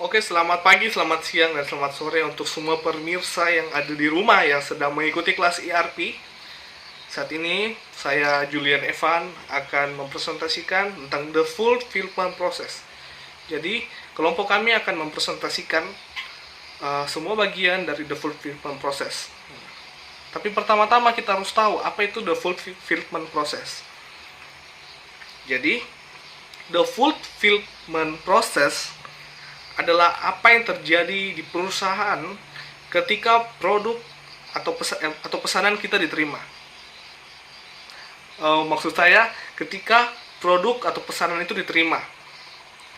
Oke, selamat pagi, selamat siang, dan selamat sore untuk semua pemirsa yang ada di rumah yang sedang mengikuti kelas ERP. Saat ini, saya Julian Evan akan mempresentasikan tentang the fulfillment process. Jadi, kelompok kami akan mempresentasikan semua bagian dari the fulfillment process. Tapi pertama-tama kita harus tahu apa itu the fulfillment process. Jadi, the fulfillment process adalah apa yang terjadi di perusahaan ketika produk atau pesanan kita diterima. Maksud saya ketika produk atau pesanan itu diterima,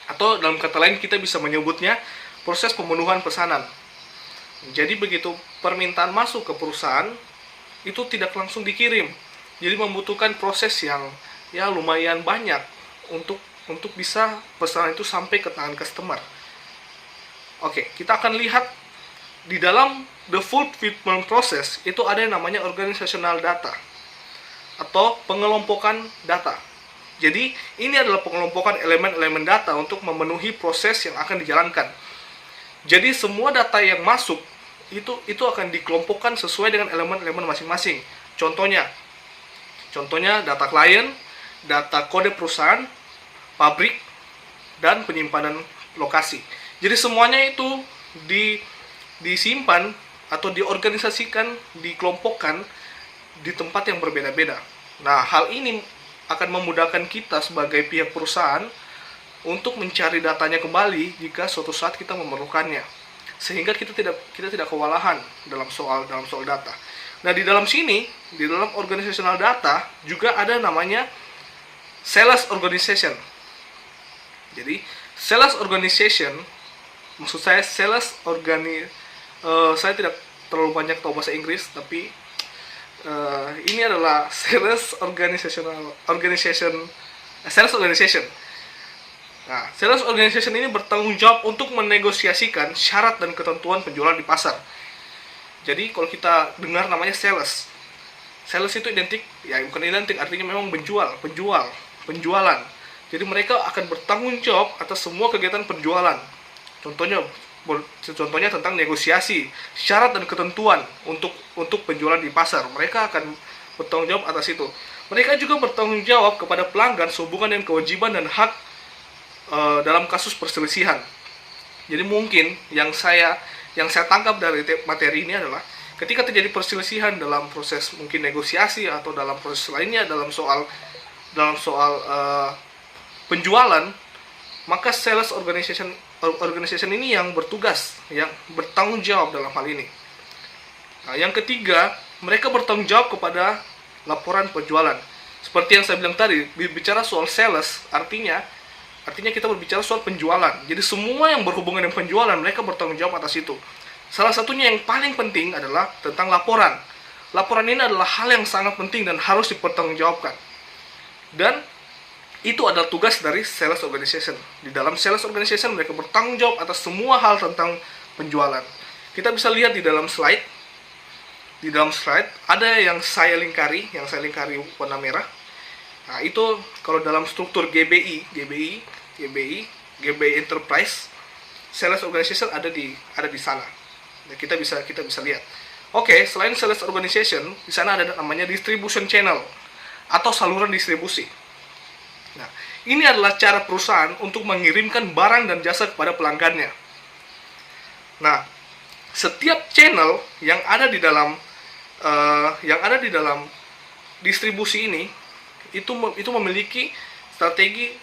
atau dalam kata lain kita bisa menyebutnya proses pemenuhan pesanan. Jadi begitu permintaan masuk ke perusahaan itu tidak langsung dikirim, jadi membutuhkan proses yang lumayan banyak untuk bisa pesanan itu sampai ke tangan customer. Oke, kita akan lihat di dalam the fulfillment process itu ada yang namanya organizational data atau pengelompokan data. Jadi, ini adalah pengelompokan elemen-elemen data untuk memenuhi proses yang akan dijalankan. Jadi, semua data yang masuk itu akan dikelompokkan sesuai dengan elemen-elemen masing-masing. Contohnya data klien, data kode perusahaan, pabrik, dan penyimpanan lokasi. Jadi semuanya itu disimpan atau diorganisasikan, dikelompokkan di tempat yang berbeda-beda. Nah, hal ini akan memudahkan kita sebagai pihak perusahaan untuk mencari datanya kembali jika suatu saat kita memerlukannya. Sehingga kita tidak kewalahan dalam soal data. Nah, di dalam organizational data juga ada namanya sales organization. Jadi, sales organization maksud saya saya tidak terlalu banyak tahu bahasa Inggris, tapi ini adalah sales organization. Nah, sales organization ini bertanggung jawab untuk menegosiasikan syarat dan ketentuan penjualan di pasar. Jadi kalau kita dengar namanya sales itu bukan identik, artinya memang penjualan. Jadi mereka akan bertanggung jawab atas semua kegiatan penjualan. Contohnya tentang negosiasi, syarat dan ketentuan untuk penjualan di pasar. Mereka akan bertanggung jawab atas itu. Mereka juga bertanggung jawab kepada pelanggan sehubungan dengan kewajiban dan hak dalam kasus perselisihan. Jadi mungkin yang saya tangkap dari materi ini adalah ketika terjadi perselisihan dalam proses mungkin negosiasi atau dalam proses lainnya dalam soal penjualan, maka sales organization ini yang bertugas, yang bertanggung jawab dalam hal ini. Nah, yang ketiga, mereka bertanggung jawab kepada laporan penjualan. Seperti yang saya bilang tadi, bicara soal sales, artinya kita berbicara soal penjualan. Jadi semua yang berhubungan dengan penjualan, mereka bertanggung jawab atas itu. Salah satunya yang paling penting adalah tentang laporan. Laporan ini adalah hal yang sangat penting dan harus dipertanggungjawabkan. Dan itu adalah tugas dari sales organization. Di dalam sales organization mereka bertanggung jawab atas semua hal tentang penjualan. Kita bisa lihat di dalam slide. Di dalam slide ada yang saya lingkari warna merah. Nah, itu kalau dalam struktur GBI Enterprise, sales organization ada di sana. Nah, kita bisa lihat. Oke, selain sales organization, di sana ada namanya distribution channel atau saluran distribusi. Nah, ini adalah cara perusahaan untuk mengirimkan barang dan jasa kepada pelanggannya. Nah, setiap channel yang ada di dalam distribusi ini itu memiliki strategi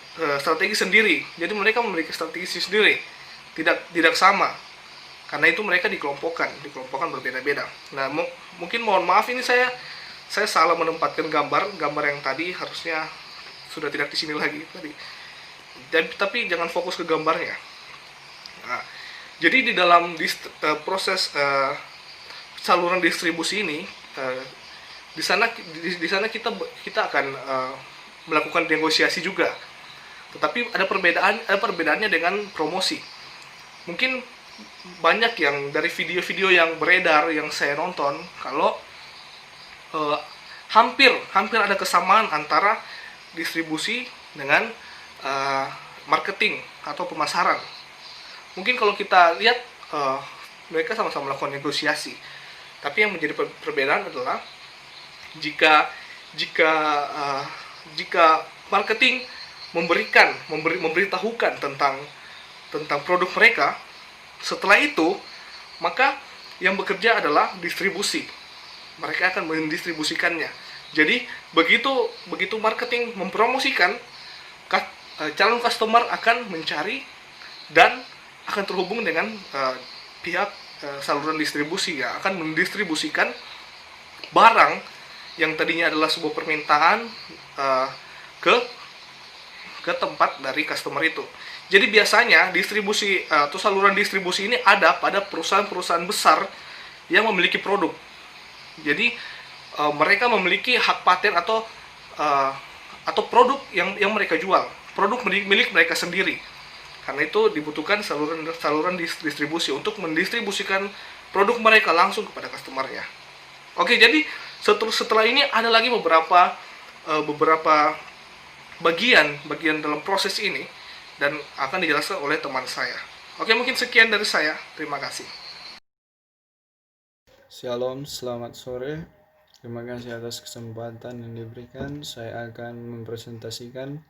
sendiri. Jadi mereka memiliki strategi sendiri, tidak sama. Karena itu mereka dikelompokkan berbeda-beda. Nah, mungkin mohon maaf ini saya salah menempatkan gambar yang tadi harusnya sudah tidak di sini lagi tadi. Tapi jangan fokus ke gambarnya. Nah, jadi di dalam proses saluran distribusi ini, di sana kita akan melakukan negosiasi juga. Tetapi ada perbedaannya dengan promosi. Mungkin banyak yang dari video-video yang beredar yang saya nonton, kalau hampir ada kesamaan antara distribusi dengan marketing atau pemasaran. mungkin kalau kita lihat mereka sama-sama melakukan negosiasi. Tapi yang menjadi perbedaan adalah jika jika jika marketing memberitahukan tentang produk mereka, setelah itu maka yang bekerja adalah distribusi. Mereka akan mendistribusikannya. Jadi begitu marketing mempromosikan, calon customer akan mencari dan akan terhubung dengan pihak saluran distribusi, ya, akan mendistribusikan barang yang tadinya adalah sebuah permintaan ke tempat dari customer itu. Jadi biasanya distribusi atau saluran distribusi ini ada pada perusahaan-perusahaan besar yang memiliki produk. Jadi mereka memiliki hak paten atau produk yang mereka jual, produk milik mereka sendiri. Karena itu dibutuhkan saluran distribusi untuk mendistribusikan produk mereka langsung kepada customer-nya. Oke, jadi setelah ini ada lagi beberapa bagian dalam proses ini dan akan dijelaskan oleh teman saya. Oke, mungkin sekian dari saya. Terima kasih. Shalom, selamat sore. Terima kasih atas kesempatan yang diberikan. Saya akan mempresentasikan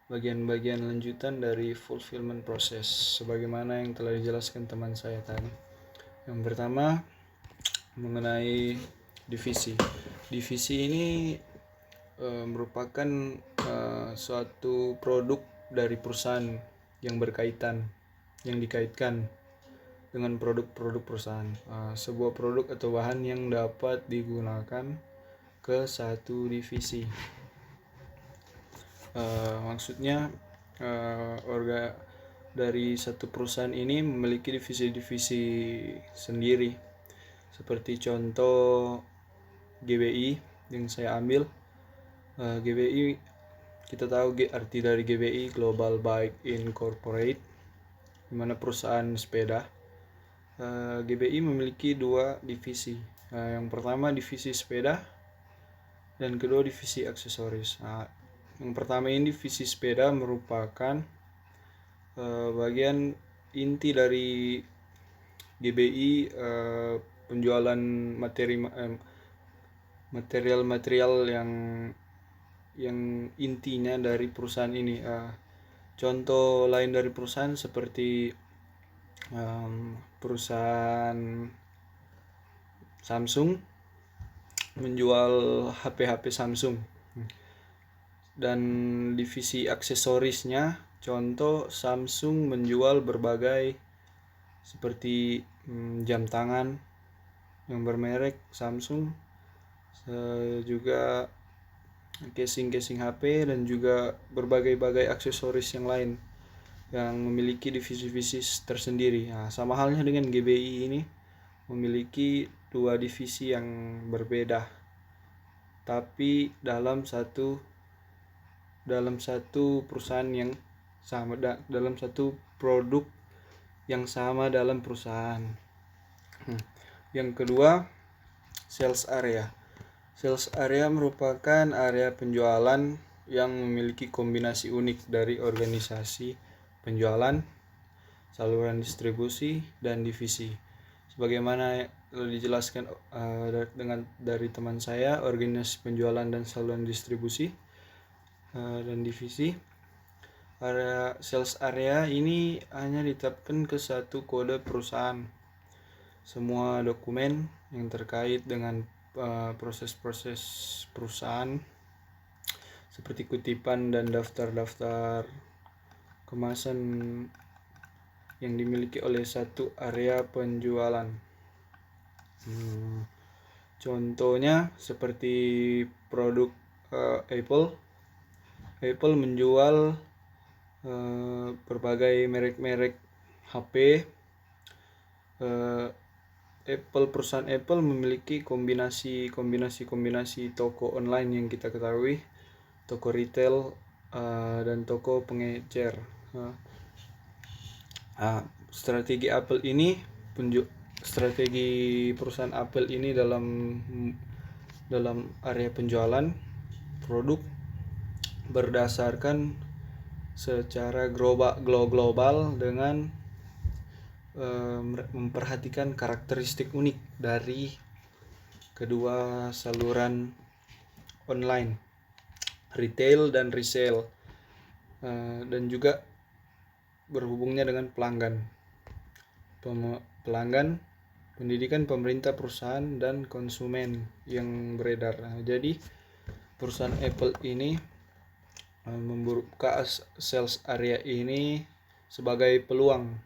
bagian-bagian lanjutan dari fulfillment process sebagaimana yang telah dijelaskan teman saya tadi. Yang pertama mengenai divisi. Divisi ini merupakan suatu produk dari perusahaan yang dikaitkan dengan produk-produk perusahaan. Sebuah produk atau bahan yang dapat digunakan ke satu divisi. Maksudnya dari satu perusahaan ini memiliki divisi-divisi sendiri. Seperti contoh GBI yang saya ambil. GBI, kita tahu arti dari GBI, Global Bike Incorporate, di mana perusahaan sepeda. GBI memiliki dua divisi. Yang pertama divisi sepeda dan kedua divisi aksesoris. Yang pertama ini divisi sepeda merupakan bagian inti dari GBI, penjualan material-material yang intinya dari perusahaan ini. Contoh lain dari perusahaan seperti perusahaan Samsung menjual HP Samsung, dan divisi aksesorisnya contoh Samsung menjual berbagai seperti jam tangan yang bermerek Samsung, juga casing HP dan juga berbagai aksesoris yang lain yang memiliki divisi-divisi tersendiri. Sama halnya dengan GBI ini memiliki dua divisi yang berbeda, tapi dalam satu perusahaan yang sama, dalam satu produk yang sama dalam perusahaan. Yang kedua, sales area. Sales area merupakan area penjualan yang memiliki kombinasi unik dari organisasi penjualan, saluran distribusi, dan divisi. Sebagaimana dijelaskan dari teman saya, organisasi penjualan dan saluran distribusi dan divisi. Area sales area ini hanya ditetapkan ke satu kode perusahaan. Semua dokumen yang terkait dengan proses-proses perusahaan seperti kutipan dan daftar-daftar kemasan yang dimiliki oleh satu area penjualan. Contohnya seperti produk Apple menjual berbagai merek-merek HP. Perusahaan Apple memiliki kombinasi toko online yang kita ketahui, toko retail dan toko pengecer. Strategi perusahaan Apple ini dalam area penjualan produk berdasarkan secara global dengan memperhatikan karakteristik unik dari kedua saluran online, retail dan resale, dan juga berhubungnya dengan pelanggan, pendidikan pemerintah, perusahaan, dan konsumen yang beredar. Jadi perusahaan Apple ini membuka sales area ini sebagai peluang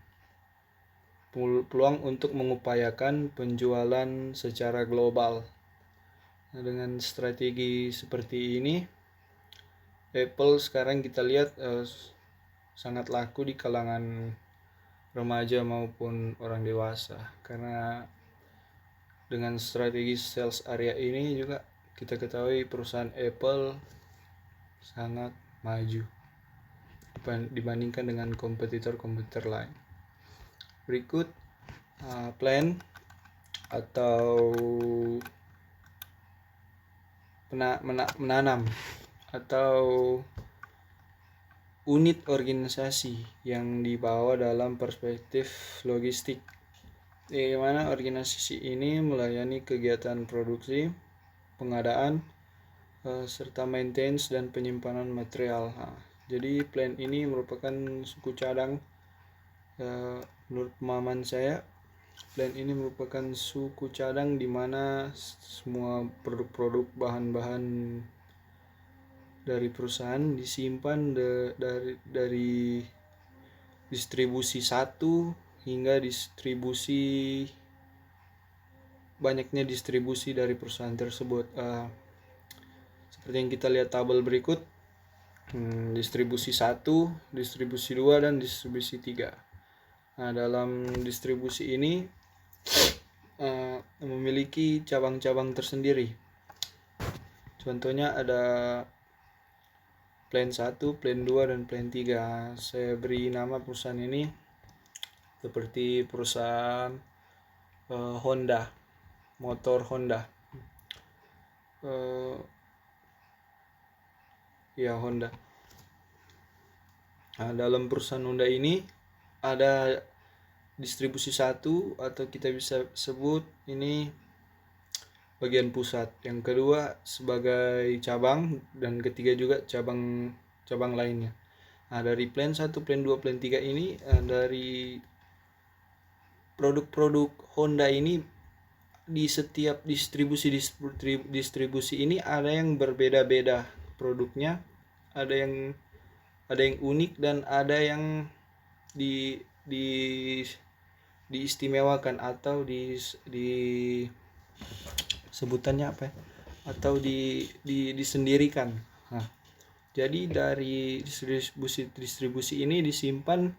untuk mengupayakan penjualan secara global. Nah, dengan strategi seperti ini, Apple sekarang kita lihat sangat laku di kalangan remaja maupun orang dewasa, karena dengan strategi sales area ini juga kita ketahui perusahaan Apple sangat maju dibandingkan dengan kompetitor-kompetitor lain. Berikut plan atau menanam atau unit organisasi yang dibawa dalam perspektif logistik. Bagaimana organisasi ini melayani kegiatan produksi, pengadaan, serta maintenance dan penyimpanan material. Jadi plan ini merupakan suku cadang. Menurut pemahaman saya, plan ini merupakan suku cadang di mana semua produk-produk bahan-bahan dari perusahaan disimpan dari distribusi satu hingga banyaknya distribusi dari perusahaan tersebut. Seperti yang kita lihat tabel berikut, distribusi 1, distribusi 2, dan distribusi 3. Nah, dalam distribusi ini memiliki cabang-cabang tersendiri. Contohnya ada plan 1, plan 2, dan plan 3. Saya beri nama perusahaan ini seperti perusahaan Honda, motor Honda. Honda. Nah, dalam perusahaan Honda ini ada distribusi 1, atau kita bisa sebut ini bagian pusat, yang kedua sebagai cabang, dan ketiga juga cabang lainnya. Nah, dari plan 1, plan 2, plan 3 ini, dari produk-produk Honda ini di setiap distribusi ini ada yang berbeda-beda produknya, ada yang unik, dan ada yang diistimewakan atau sebutannya apa ya? Atau disendirikan. Nah, jadi dari distribusi ini disimpan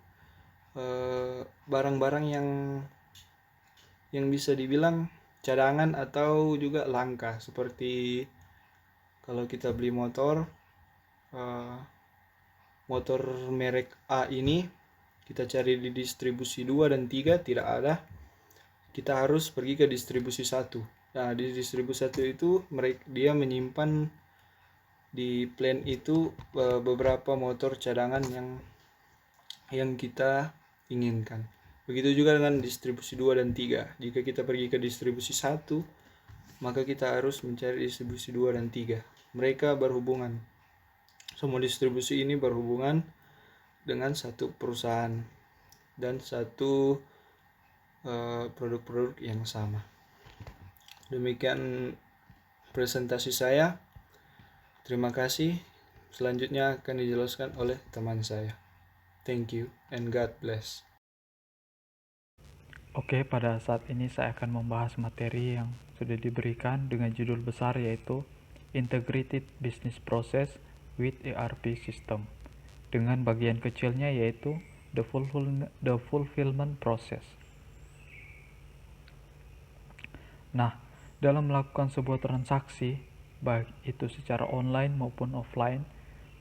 barang-barang yang bisa dibilang cadangan atau juga langka. Seperti kalau kita beli motor merek A ini, kita cari di distribusi 2 dan 3 tidak ada, kita harus pergi ke distribusi 1. Nah, di distribusi 1 itu dia menyimpan di plan itu beberapa motor cadangan yang kita inginkan. Begitu juga dengan distribusi 2 dan 3. Jika kita pergi ke distribusi 1, maka kita harus mencari distribusi 2 dan 3. Mereka berhubungan. Semua distribusi ini berhubungan dengan satu perusahaan dan satu produk-produk yang sama. Demikian presentasi saya. Terima kasih. Selanjutnya akan dijelaskan oleh teman saya. Thank you and God bless. Oke, pada saat ini saya akan membahas materi yang sudah diberikan dengan judul besar, yaitu Integrated Business Process with ERP System, dengan bagian kecilnya yaitu the fulfillment process. Nah, dalam melakukan sebuah transaksi, baik itu secara online maupun offline,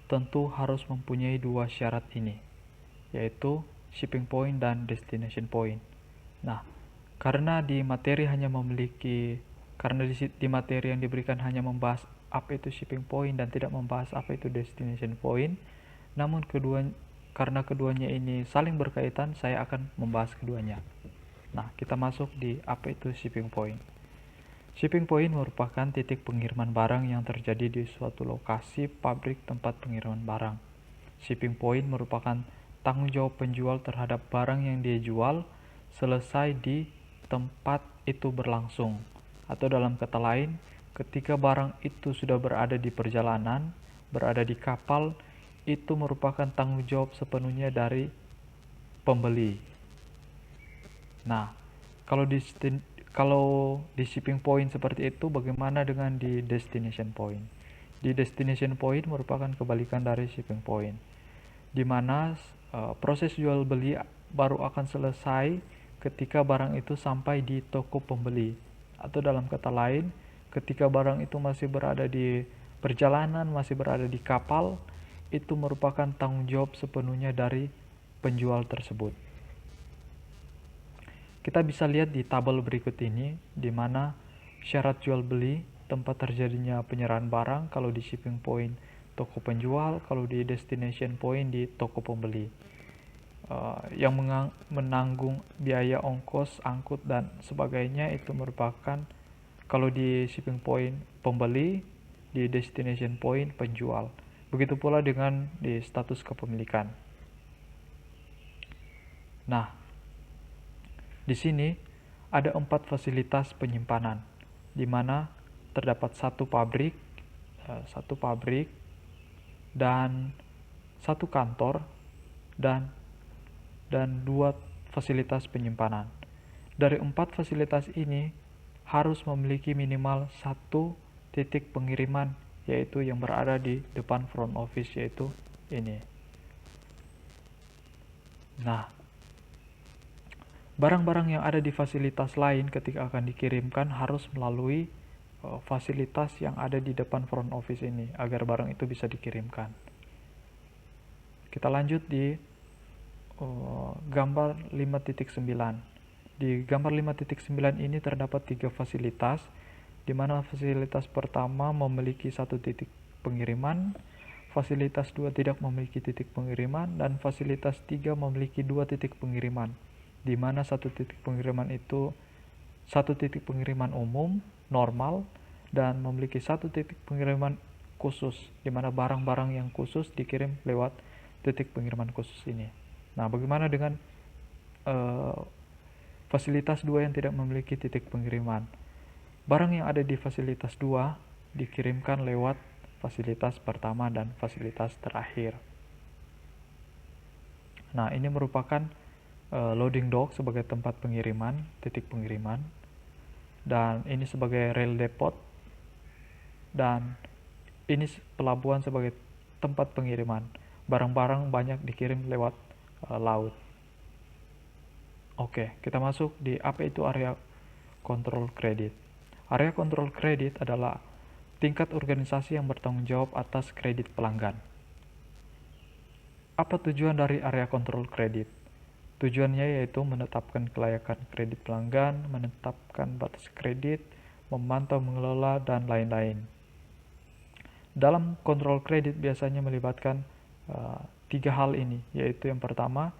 tentu harus mempunyai dua syarat ini, yaitu shipping point dan destination point. Nah, karena di materi yang diberikan hanya membahas apa itu shipping point dan tidak membahas apa itu destination point, namun karena keduanya ini saling berkaitan, saya akan membahas keduanya. Nah, kita masuk di apa itu shipping point. Shipping point merupakan titik pengiriman barang yang terjadi di suatu lokasi pabrik tempat pengiriman barang. Shipping point merupakan tanggung jawab penjual terhadap barang yang dia jual selesai di tempat itu berlangsung. Atau dalam kata lain, ketika barang itu sudah berada di perjalanan, berada di kapal, itu merupakan tanggung jawab sepenuhnya dari pembeli. Nah, kalau di shipping point seperti itu, bagaimana dengan di destination point? Di destination point merupakan kebalikan dari shipping point, di mana proses jual beli baru akan selesai ketika barang itu sampai di toko pembeli. Atau dalam kata lain, ketika barang itu masih berada di perjalanan, masih berada di kapal, itu merupakan tanggung jawab sepenuhnya dari penjual tersebut. Kita bisa lihat di tabel berikut ini, di mana syarat jual beli, tempat terjadinya penyerahan barang kalau di shipping point toko penjual, kalau di destination point di toko pembeli. Yang menanggung biaya ongkos, angkut, dan sebagainya itu merupakan kalau di shipping point pembeli, di destination point penjual. Begitu pula dengan di status kepemilikan. Nah, di sini ada 4 fasilitas penyimpanan, di mana terdapat satu pabrik, dan satu kantor, dan 2 fasilitas penyimpanan. Dari 4 fasilitas ini harus memiliki minimal 1 titik pengiriman, yaitu yang berada di depan front office, yaitu ini. Nah, barang-barang yang ada di fasilitas lain ketika akan dikirimkan harus melalui fasilitas yang ada di depan front office ini agar barang itu bisa dikirimkan. Kita lanjut di gambar 5.9. Di gambar 5.9 ini terdapat 3 fasilitas, di mana fasilitas pertama memiliki 1 titik pengiriman, fasilitas 2 tidak memiliki titik pengiriman, dan fasilitas 3 memiliki 2 titik pengiriman, di mana 1 titik pengiriman itu 1 titik pengiriman umum, normal, dan memiliki 1 titik pengiriman khusus, di mana barang-barang yang khusus dikirim lewat titik pengiriman khusus ini. Nah, bagaimana dengan fasilitas 2 yang tidak memiliki titik pengiriman? Barang yang ada di fasilitas 2 dikirimkan lewat fasilitas pertama dan fasilitas terakhir. Nah, ini merupakan loading dock sebagai tempat pengiriman, titik pengiriman, dan ini sebagai rail depot, dan ini pelabuhan sebagai tempat pengiriman. Barang-barang banyak dikirim lewat laut. Oke, kita masuk di apa itu area kontrol kredit. Area kontrol kredit adalah tingkat organisasi yang bertanggung jawab atas kredit pelanggan. Apa tujuan dari area kontrol kredit? Tujuannya yaitu menetapkan kelayakan kredit pelanggan, menetapkan batas kredit, memantau, mengelola, dan lain-lain. Dalam kontrol kredit biasanya melibatkan 3 hal ini, yaitu yang pertama,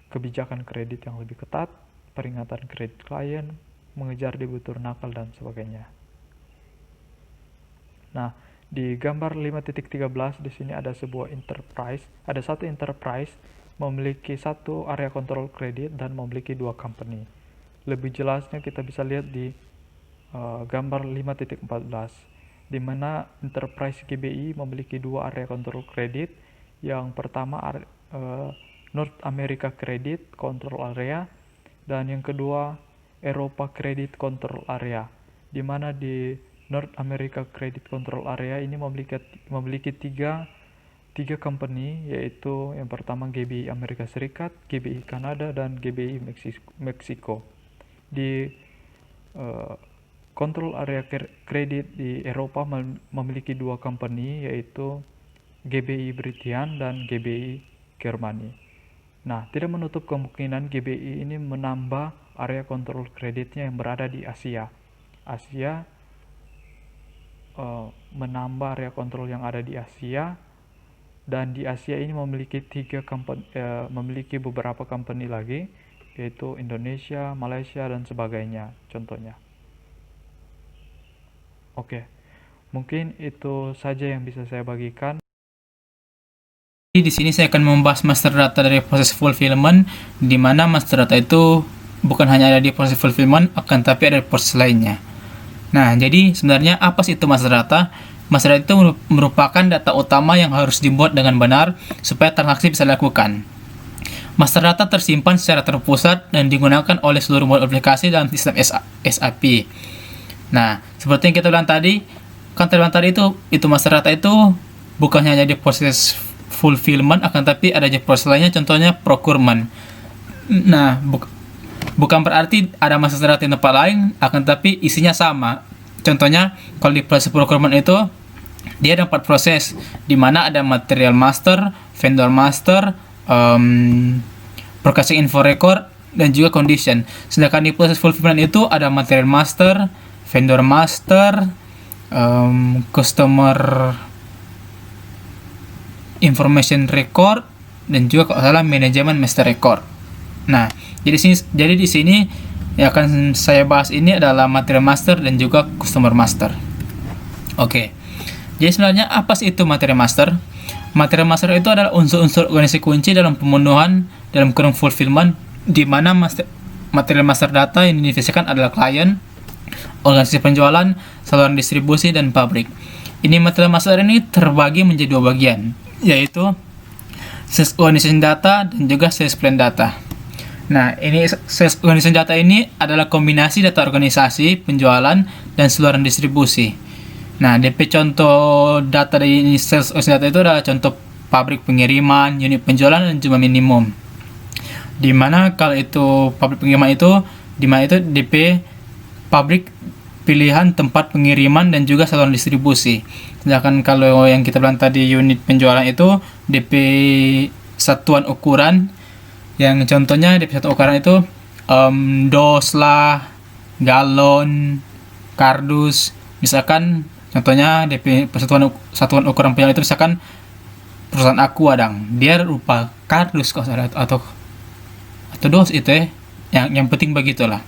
kebijakan kredit yang lebih ketat, peringatan kredit klien, mengejar debitur nakal, dan sebagainya. Nah, di gambar 5.13 di sini ada sebuah enterprise, ada satu enterprise memiliki 1 area kontrol kredit dan memiliki 2 company. Lebih jelasnya kita bisa lihat di gambar 5.14, di mana enterprise GBI memiliki 2 area kontrol kredit. Yang pertama North America Credit Control Area, dan yang kedua Eropa Credit Control Area, di mana di North America Credit Control Area ini memiliki tiga company, yaitu yang pertama GBI Amerika Serikat, GBI Kanada, dan GBI Meksiko. Di Control Area Kredit di Eropa memiliki 2 company, yaitu GBI Britian dan GBI Germany. Nah, tidak menutup kemungkinan GBI ini menambah area kontrol kreditnya yang berada di Asia. Menambah area kontrol yang ada di Asia, dan di Asia ini memiliki memiliki beberapa company lagi, yaitu Indonesia, Malaysia, dan sebagainya contohnya. Oke, mungkin itu saja yang bisa saya bagikan. Jadi di sini saya akan membahas master data dari proses fulfillment, di mana master data itu bukan hanya ada di proses fulfillment, akan tapi ada di proses lainnya. Nah, jadi sebenarnya apa sih itu master data? Master data itu merupakan data utama yang harus dibuat dengan benar supaya transaksi bisa dilakukan. Master data tersimpan secara terpusat dan digunakan oleh seluruh modul aplikasi dalam sistem SAP. Nah, seperti yang kita bilang tadi, kan tadi itu master data itu bukan hanya di proses fulfillment, akan tapi ada proses lainnya, contohnya procurement. Nah, bukan berarti ada master data di tempat lain, akan tapi isinya sama. Contohnya, kalau di proses procurement itu, dia ada 4 proses, di mana ada material master, vendor master, purchasing info record, dan juga condition. Sedangkan di proses fulfillment itu ada material master, vendor master, customer information record, dan juga kalau salah manajemen master record. Nah, jadi di sini yang akan saya bahas ini adalah material master dan juga customer master. Oke. Jadi sebenarnya apa sih itu material master? Material master itu adalah unsur-unsur organisasi kunci dalam pemenuhan dalam kurung fulfillment, di mana material master data yang didefinisikan adalah klien, organisasi penjualan, saluran distribusi, dan pabrik. Ini material master ini terbagi menjadi 2 bagian, yaitu sales organization data dan juga sales plan data. Nah, ini sales organization data ini adalah kombinasi data organisasi, penjualan, dan saluran distribusi. Nah, DP contoh data dari sales organization data itu adalah contoh pabrik pengiriman, unit penjualan, dan jumlah minimum. Dimana kalau itu pabrik pengiriman itu, dimana itu DP pabrik pilihan tempat pengiriman dan juga saluran distribusi. Sedangkan kalau yang kita bilang tadi unit penjualan itu DP satuan ukuran, yang contohnya DP satuan ukuran itu dos lah, galon, kardus. Misalkan contohnya DP satuan ukuran penjualan itu misalkan perusahaan Aqua dang, dia rupa kardus atau dos itu yang penting begitulah.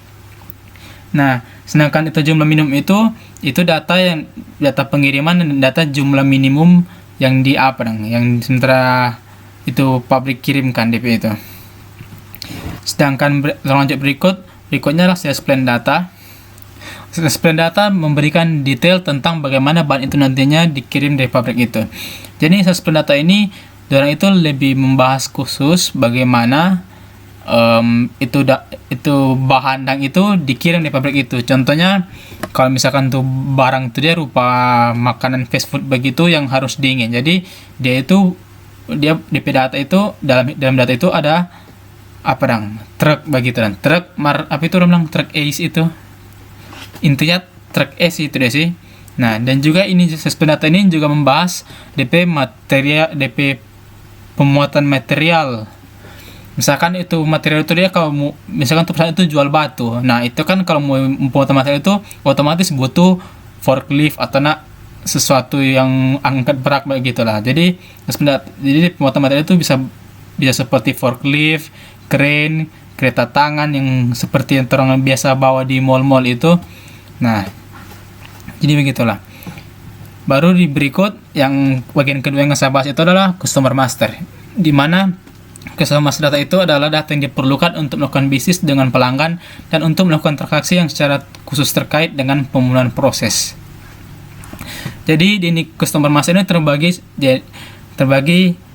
Nah, sedangkan itu jumlah minimum itu data pengiriman dan data jumlah minimum yang yang sementara itu pabrik kirimkan DP itu. Sedangkan lanjut berikutnya adalah sales plan data. Sales plan data memberikan detail tentang bagaimana bahan itu nantinya dikirim dari pabrik itu. Jadi sales plan data ini itu lebih membahas khusus bagaimana itu bahan dan itu dikirim di pabrik itu. Contohnya kalau misalkan tuh barang itu dia rupa makanan fast food begitu yang harus dingin. Jadi dia DP data itu dalam data itu ada truk begitu, dan truk truk ace itu. Intinya truk ace itu deh sih. Nah, dan juga ini data ini juga membahas DP pemuatan material. Misalkan itu material itu dia kalau misalkan perusahaan itu jual batu. Nah, itu kan kalau mau pemuatan material itu otomatis butuh forklift atau sesuatu yang angkat berat begitulah. Jadi pemuatan material itu bisa seperti forklift, crane, kereta tangan yang seperti yang orang biasa bawa di mall-mall itu. Nah, jadi begitulah. Baru di berikut yang bagian kedua yang saya bahas itu adalah customer master, di mana customer master data itu adalah data yang diperlukan untuk melakukan bisnis dengan pelanggan dan untuk melakukan transaksi yang secara khusus terkait dengan pemenuhan proses. Jadi di customer master ini terbagi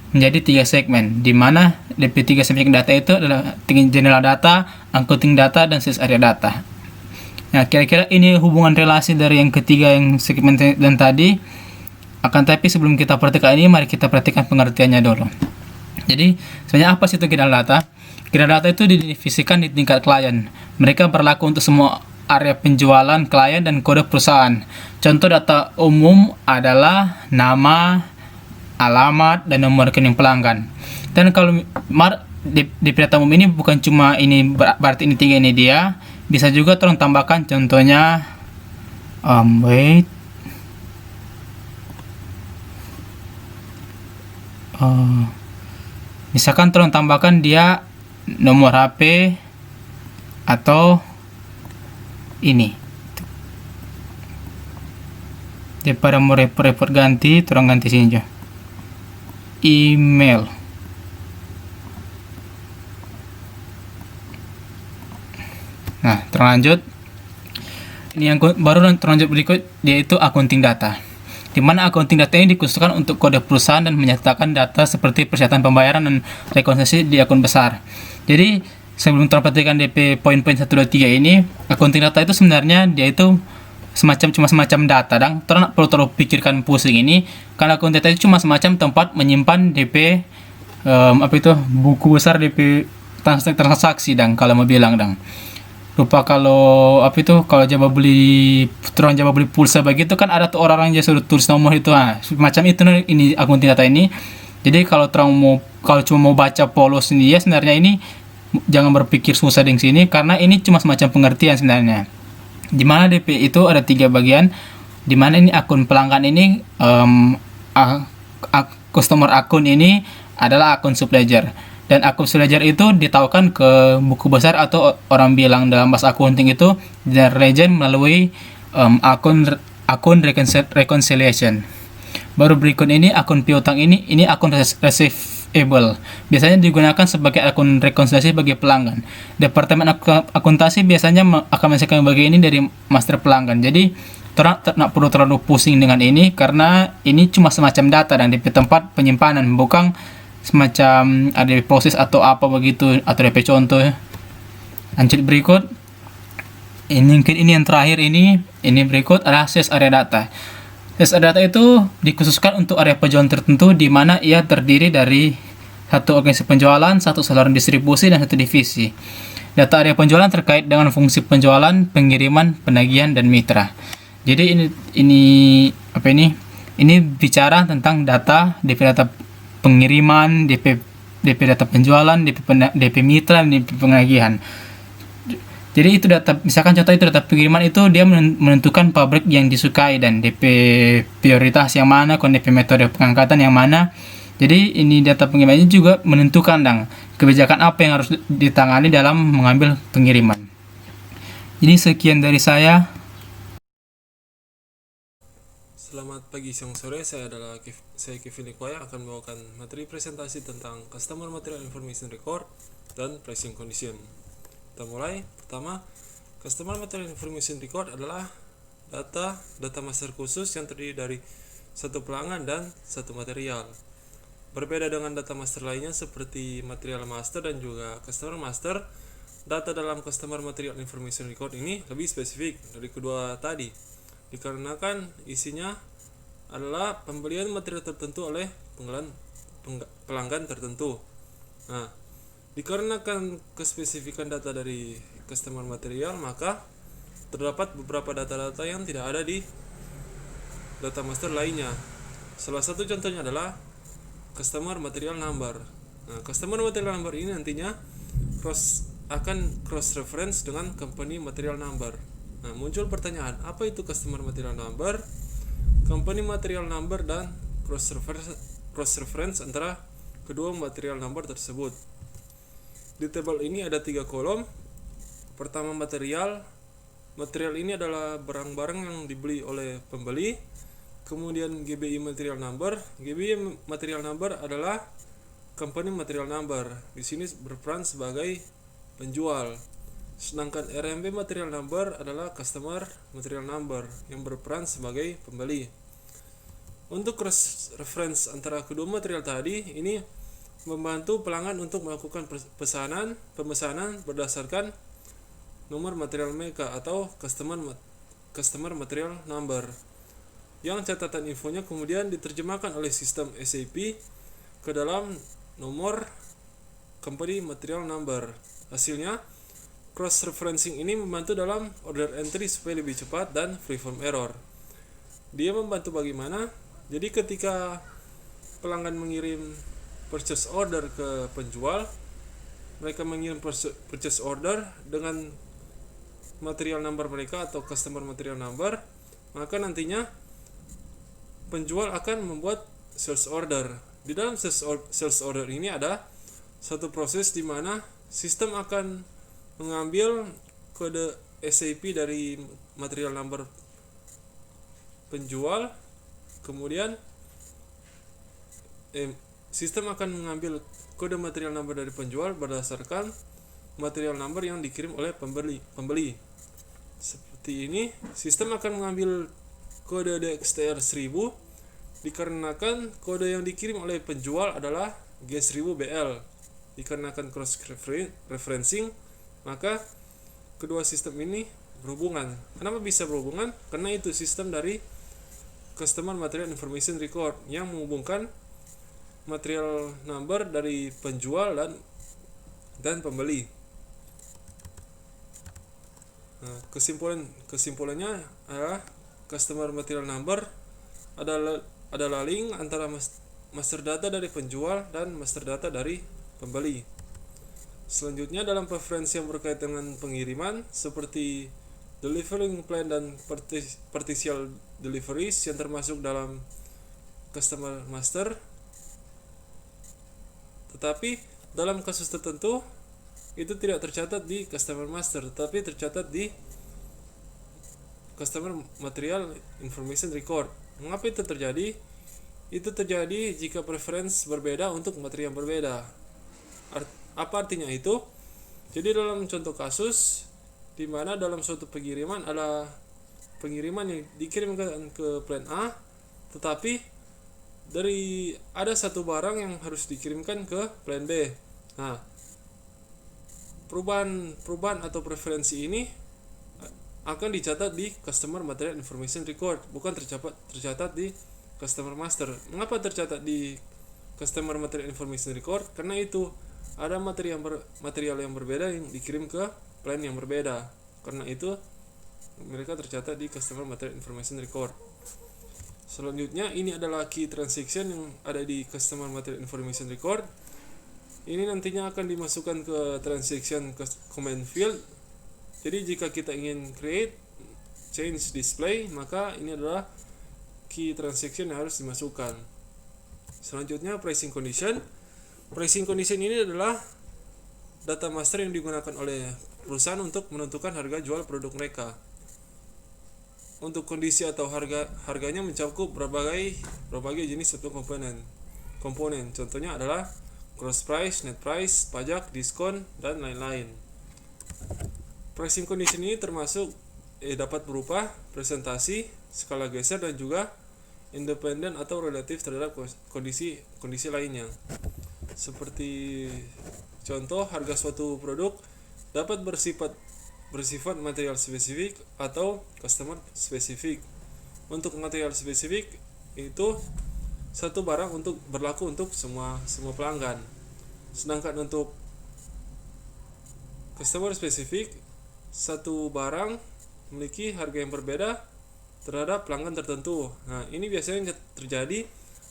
menjadi 3 segmen, di mana DP 3 segmen data itu adalah general data, accounting data, dan sales area data. Nah, kira-kira ini hubungan relasi dari yang ketiga yang segmen dan tadi. Akan tapi sebelum kita perhatikan ini, mari kita perhatikan pengertiannya dulu. Jadi, sebenarnya apa sih itu general data? General data itu didefinisikan di tingkat klien. Mereka berlaku untuk semua area penjualan klien dan kode perusahaan. Contoh data umum adalah nama, alamat, dan nomor rekening pelanggan. Dan kalau di data umum ini bukan cuma ini berarti ini 3 ini dia, bisa juga tolong tambahkan contohnya misalkan tolong tambahkan dia nomor HP, atau ini. Daripada mau repot-repot ganti, turun ganti sini aja. Email. Nah, terlanjut. Ini yang baru terlanjut berikut, yaitu accounting data. Di mana accounting data ini dikhususkan untuk kode perusahaan dan menyatakan data seperti persyaratan pembayaran dan rekonsiliasi di akun besar. Jadi, sebelum terperhatikan DP poin-poin 1, 2, 3 ini, accounting data itu sebenarnya dia itu semacam data, dan tidak perlu terlalu pikirkan pusing ini, karena accounting data itu cuma semacam tempat menyimpan DP buku besar DP transaksi, dan kalau mau bilang lupa kalau kalau Jawa beli pulsa begitu kan ada tuh orang yang suruh tulis nomor itu, macam itu ini accounting data ini. Jadi kalau cuma mau baca polos ini ya, sebenarnya ini jangan berpikir susah di sini, karena ini cuma semacam pengertian sebenarnya. Di mana DP itu ada 3 bagian, di mana ini akun pelanggan ini customer akun ini adalah akun subledger, dan akun subledger itu ditahukan ke buku besar atau orang bilang dalam bahasa accounting itu the ledger melalui akun reconciliation. Baru berikut ini akun piutang ini akun receivable. Biasanya digunakan sebagai akun rekonsiliasi bagi pelanggan. Departemen akuntansi biasanya akan menyelesaikan bagian ini dari master pelanggan. Jadi tidak perlu terlalu pusing dengan ini, karena ini cuma semacam data dan di tempat penyimpanan, bukan semacam ada proses atau apa begitu, atau DP contoh. Lanjut berikut. Ini yang terakhir ini berikut adalah sales area data. Sales area data itu dikhususkan untuk area penjualan tertentu, di mana ia terdiri dari satu organisasi penjualan, satu saluran distribusi, dan satu divisi. Data area penjualan terkait dengan fungsi penjualan, pengiriman, penagihan, dan mitra. Jadi ini bicara tentang data, DP data pengiriman, DP data penjualan, DP mitra, dan DP penagihan. Jadi itu data, misalkan contoh itu data pengiriman itu dia menentukan pabrik yang disukai dan DP prioritas yang mana, DP metode pengangkatan yang mana. Jadi ini data pengiriman ini juga menentukan kebijakan apa yang harus ditangani dalam mengambil pengiriman. Jadi sekian dari saya. Selamat pagi, siang, sore. Saya Kevin Likwaya akan membawakan materi presentasi tentang Customer Material Information Record dan Pricing Condition. Kita mulai. Pertama, Customer Material Information Record adalah data master khusus yang terdiri dari satu pelanggan dan satu material. Berbeda dengan data master lainnya seperti material master dan juga customer master, data dalam Customer Material Information Record ini lebih spesifik dari kedua tadi, dikarenakan isinya adalah pembelian material tertentu oleh pelanggan tertentu. Nah, dikarenakan kespesifikan data dari customer material, maka terdapat beberapa data-data yang tidak ada di data master lainnya. Salah satu contohnya adalah customer material number. Nah, customer material number ini nantinya akan cross reference dengan company material number. Nah, muncul pertanyaan, apa itu customer material number, company material number, dan cross reference antara kedua material number tersebut. Di tabel ini ada 3 kolom. Pertama, material ini adalah barang-barang yang dibeli oleh pembeli. Kemudian GBI material number. GBI material number adalah company material number. Di sini berperan sebagai penjual. Sedangkan RMB material number adalah customer material number yang berperan sebagai pembeli. Untuk cross reference antara kedua material tadi, ini membantu pelanggan untuk melakukan pemesanan berdasarkan nomor material mereka atau customer material number, yang catatan infonya kemudian diterjemahkan oleh sistem SAP ke dalam nomor company material number. Hasilnya, cross referencing ini membantu dalam order entry supaya lebih cepat dan free from error. Dia membantu bagaimana? Jadi ketika pelanggan mengirim purchase order ke penjual, mereka mengirim purchase order dengan material number mereka atau customer material number, maka nantinya penjual akan membuat sales order. Di dalam sales order ini ada satu proses di mana sistem akan mengambil kode SAP dari material number penjual, kemudian sistem akan mengambil kode material number dari penjual berdasarkan material number yang dikirim oleh pembeli. Seperti ini, sistem akan mengambil kode DXTR 1000 dikarenakan kode yang dikirim oleh penjual adalah G1000BL. Dikarenakan cross referencing, maka kedua sistem ini berhubungan. Kenapa bisa berhubungan? Karena itu sistem dari Customer Material Information Record yang menghubungkan material number dari penjual dan pembeli. Nah, kesimpulannya adalah Customer Material Number adalah link antara master data dari penjual dan master data dari pembeli. Selanjutnya, dalam preferensi yang berkaitan dengan pengiriman seperti delivering plan dan partial deliveries yang termasuk dalam customer master, tetapi dalam kasus tertentu itu tidak tercatat di customer master, tetapi tercatat di customer material information record. Mengapa itu terjadi? Itu terjadi jika preference berbeda untuk materi yang berbeda. Apa artinya itu? Jadi dalam contoh kasus di mana dalam suatu pengiriman ada pengiriman yang dikirimkan ke plan A, tetapi ada satu barang yang harus dikirimkan ke plan B. Nah, perubahan atau preferensi ini akan dicatat di Customer Material Information Record, bukan tercatat di Customer Master. Mengapa tercatat di Customer Material Information Record? Karena itu ada material yang berbeda yang dikirim ke plan yang berbeda. Karena itu mereka tercatat di Customer Material Information Record. Selanjutnya, ini adalah key transaction yang ada di Customer Material Information Record. Ini nantinya akan dimasukkan ke transaction command field. Jadi jika kita ingin create change display, maka ini adalah key transaction yang harus dimasukkan. Selanjutnya, pricing condition. Pricing condition ini adalah data master yang digunakan oleh perusahaan untuk menentukan harga jual produk mereka. Untuk kondisi atau harganya mencakup berbagai jenis atau komponen. Contohnya adalah gross price, net price, pajak, diskon, dan lain-lain. Pricing condition ini termasuk dapat berupa presentasi, skala geser, dan juga independen atau relatif terhadap kondisi lainnya. Seperti contoh, harga suatu produk dapat bersifat material spesifik atau customer spesifik. Untuk material spesifik itu satu barang berlaku untuk semua pelanggan. Sedangkan untuk customer spesifik, satu barang memiliki harga yang berbeda terhadap pelanggan tertentu. Nah, ini biasanya terjadi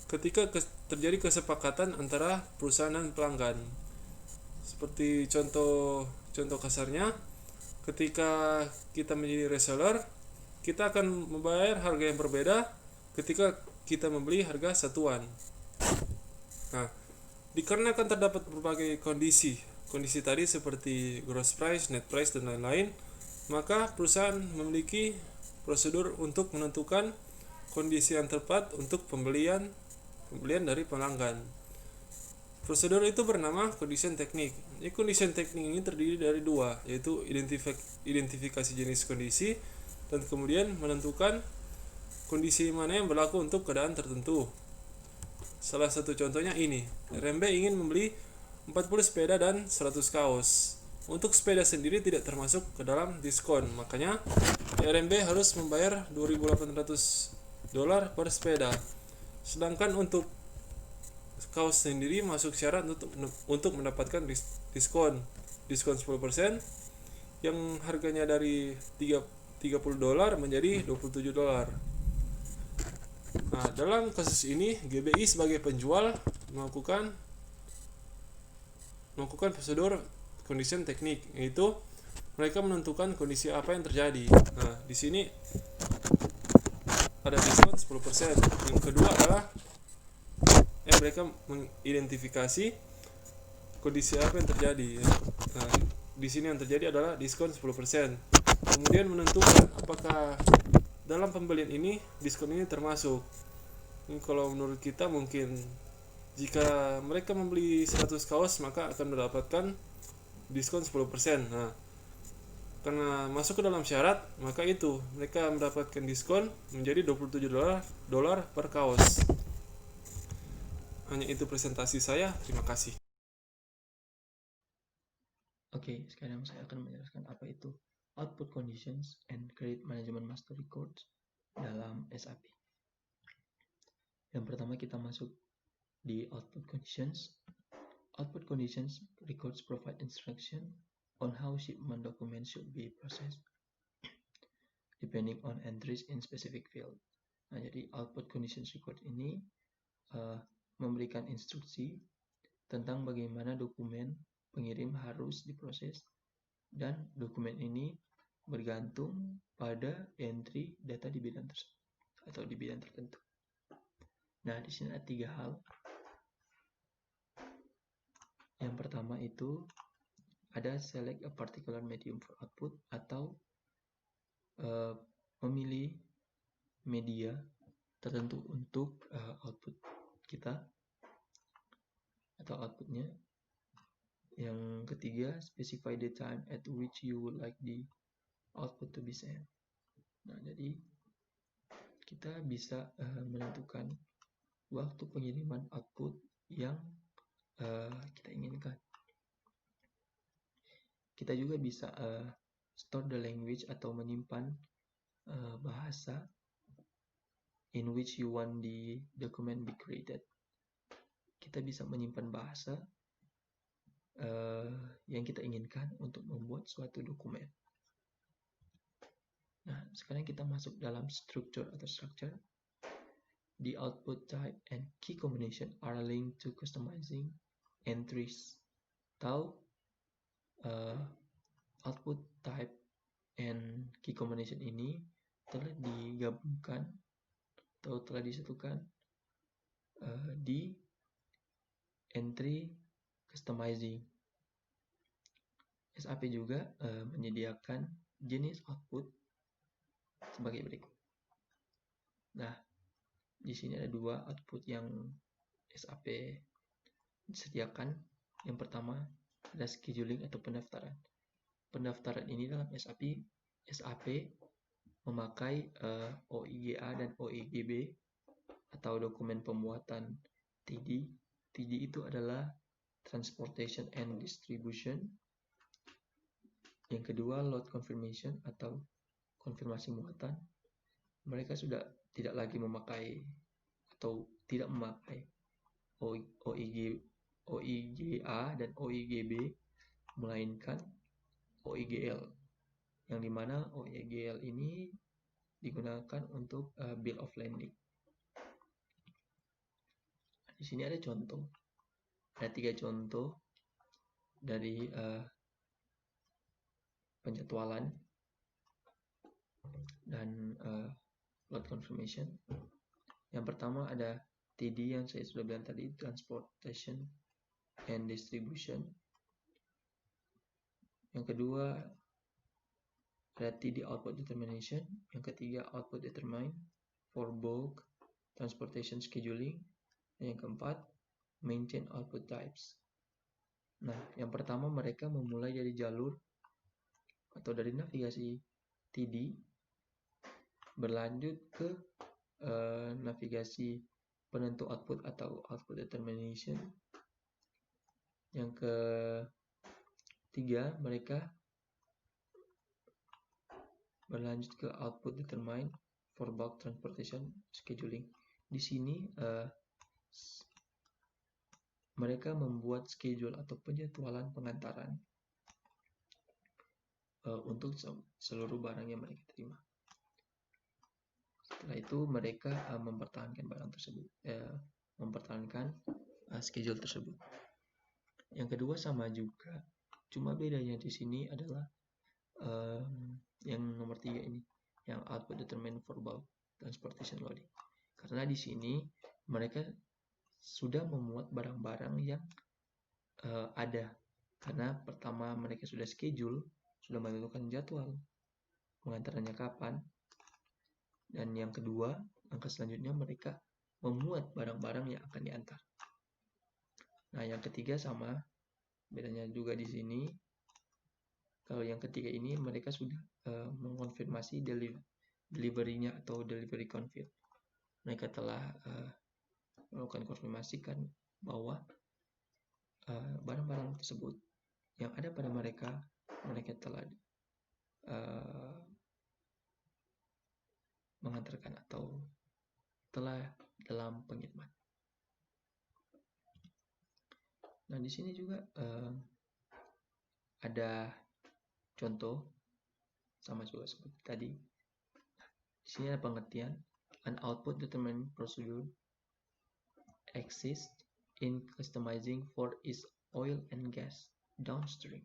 ketika terjadi kesepakatan antara perusahaan dan pelanggan. Seperti contoh kasarnya, ketika kita menjadi reseller, kita akan membayar harga yang berbeda ketika kita membeli harga satuan. Nah, dikarenakan terdapat berbagai kondisi tadi seperti gross price, net price, dan lain-lain, maka perusahaan memiliki prosedur untuk menentukan kondisi yang tepat untuk pembelian dari pelanggan. Prosedur itu bernama condition technique. Condition technique ini terdiri dari dua, yaitu identifikasi jenis kondisi dan kemudian menentukan kondisi mana yang berlaku untuk keadaan tertentu. Salah satu contohnya ini, RMB ingin membeli 40 sepeda dan 100 kaos. Untuk sepeda sendiri tidak termasuk ke dalam diskon, makanya RMB harus membayar $2.800 per sepeda. Sedangkan untuk kaos sendiri masuk syarat untuk mendapatkan diskon 10% yang harganya dari $30 menjadi $27. Nah, dalam kasus ini GBI sebagai penjual melakukan prosedur condition teknik, yaitu mereka menentukan kondisi apa yang terjadi. Nah, di sini ada diskon 10%. Yang kedua adalah mereka mengidentifikasi kondisi apa yang terjadi. Nah, di sini yang terjadi adalah diskon 10%. Kemudian menentukan apakah dalam pembelian ini diskon ini termasuk. Ini kalau menurut kita mungkin jika mereka membeli 100 kaos maka akan mendapatkan diskon 10%. Nah, karena masuk ke dalam syarat, maka itu mereka mendapatkan diskon menjadi $27 per kaos. Hanya itu presentasi saya. Terima kasih. Oke, sekarang saya akan menjelaskan apa itu output conditions and credit management master records dalam SAP. Yang pertama kita masuk di output conditions. Output conditions records provide instruction on how shipment documents should be processed depending on entries in specific field. Nah, jadi output conditions record ini memberikan instruksi tentang bagaimana dokumen pengirim harus diproses, dan dokumen ini bergantung pada entry data di bidang tersebut atau di bidang tertentu. Nah, di sini ada 3 hal. Yang pertama itu ada select a particular medium for output, atau memilih media tertentu untuk output kita atau outputnya. Yang ketiga, specify the time at which you would like the output to be sent. Nah, jadi kita bisa menentukan waktu pengiriman output yang kita inginkan. Kita juga bisa store the language atau menyimpan bahasa in which you want the document be created. Kita bisa menyimpan bahasa yang kita inginkan untuk membuat suatu dokumen. Nah, sekarang kita masuk dalam structure. The output type and key combination are linked to customizing entries. Atau output type and key combination ini telah digabungkan atau telah disatukan di entry customizing. SAP juga menyediakan jenis output sebagai berikut. Nah, di sini ada 2 output yang SAP disediakan. Yang pertama ada scheduling atau pendaftaran. Pendaftaran ini dalam SAP memakai OIGA dan OIGB atau dokumen pembuatan TD. TD itu adalah transportation and distribution. Yang kedua, load confirmation atau konfirmasi muatan. Mereka sudah tidak lagi memakai atau tidak memakai OIGA dan OIGB, melainkan OIGL, yang dimana OIGL ini digunakan untuk bill of lading. Di sini ada contoh, ada 3 contoh dari penjadwalan dan load confirmation. Yang pertama ada TD yang saya sudah bilang tadi, transportation and distribution. Yang kedua ada TD output determination. Yang ketiga output determine for bulk transportation scheduling. Dan yang keempat maintain output types. Nah, yang pertama mereka memulai dari jalur atau dari navigasi TD berlanjut ke navigasi penentu output atau output determination. Yang ketiga mereka berlanjut ke output determine for bulk transportation scheduling. Di sini mereka membuat schedule atau penjadwalan pengantaran untuk seluruh barang yang mereka terima. Setelah itu mereka mempertahankan barang tersebut, mempertahankan schedule tersebut. Yang kedua sama juga, cuma bedanya di sini adalah yang nomor 3 ini, yang output determine for bulk transportation loading. Karena di sini mereka sudah memuat barang-barang yang ada Karena pertama mereka sudah schedule, sudah menentukan jadwal pengantarannya kapan. Dan yang kedua, langkah selanjutnya mereka memuat barang-barang yang akan diantar. Nah, yang ketiga sama, bedanya juga di sini. Kalau yang ketiga ini mereka sudah mengkonfirmasi delivery-nya atau delivery confirm. Mereka telah melakukan konfirmasikan bahwa barang-barang tersebut yang ada pada mereka telah mengantarkan atau telah dalam pengiriman. Nah, di sini juga ada contoh sama juga seperti tadi. Di sini ada pengertian, an output determinant procedure exists in customizing for is oil and gas downstream.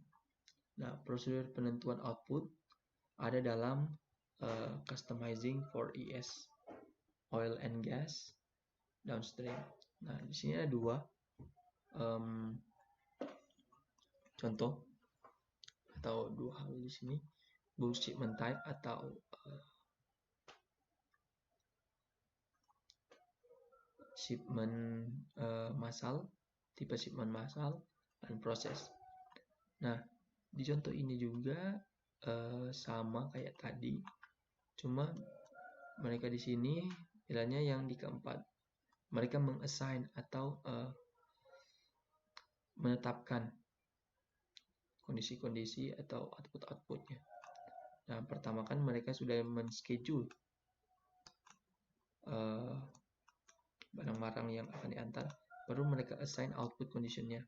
Nah, prosedur penentuan output ada dalam customizing for ES oil and gas downstream. Nah, di sini ada dua contoh atau dua hal di sini, bulk shipment type atau shipment massal, tipe shipment massal, dan proses. Nah, di contoh ini juga sama kayak tadi, cuma mereka di sini bilangnya yang di keempat, mereka mengassign atau menetapkan kondisi-kondisi atau output-outputnya. Nah, pertama kan mereka sudah men-schedule barang-barang yang akan diantar, baru mereka assign output conditionnya.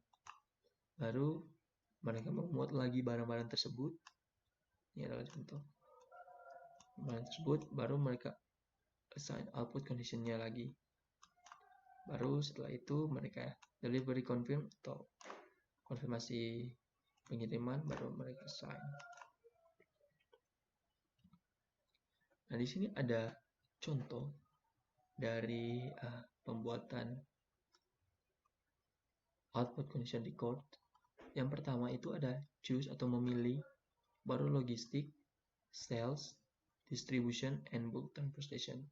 Baru mereka memuat lagi barang-barang tersebut. Ini adalah contoh. Barang tersebut, baru mereka assign output conditionnya lagi. Baru setelah itu mereka delivery confirm atau konfirmasi pengiriman, baru mereka assign. Nah, di sini ada contoh dari pembuatan output condition record. Yang pertama itu ada choose atau memilih, baru logistik, sales, distribution, and bulk transportation.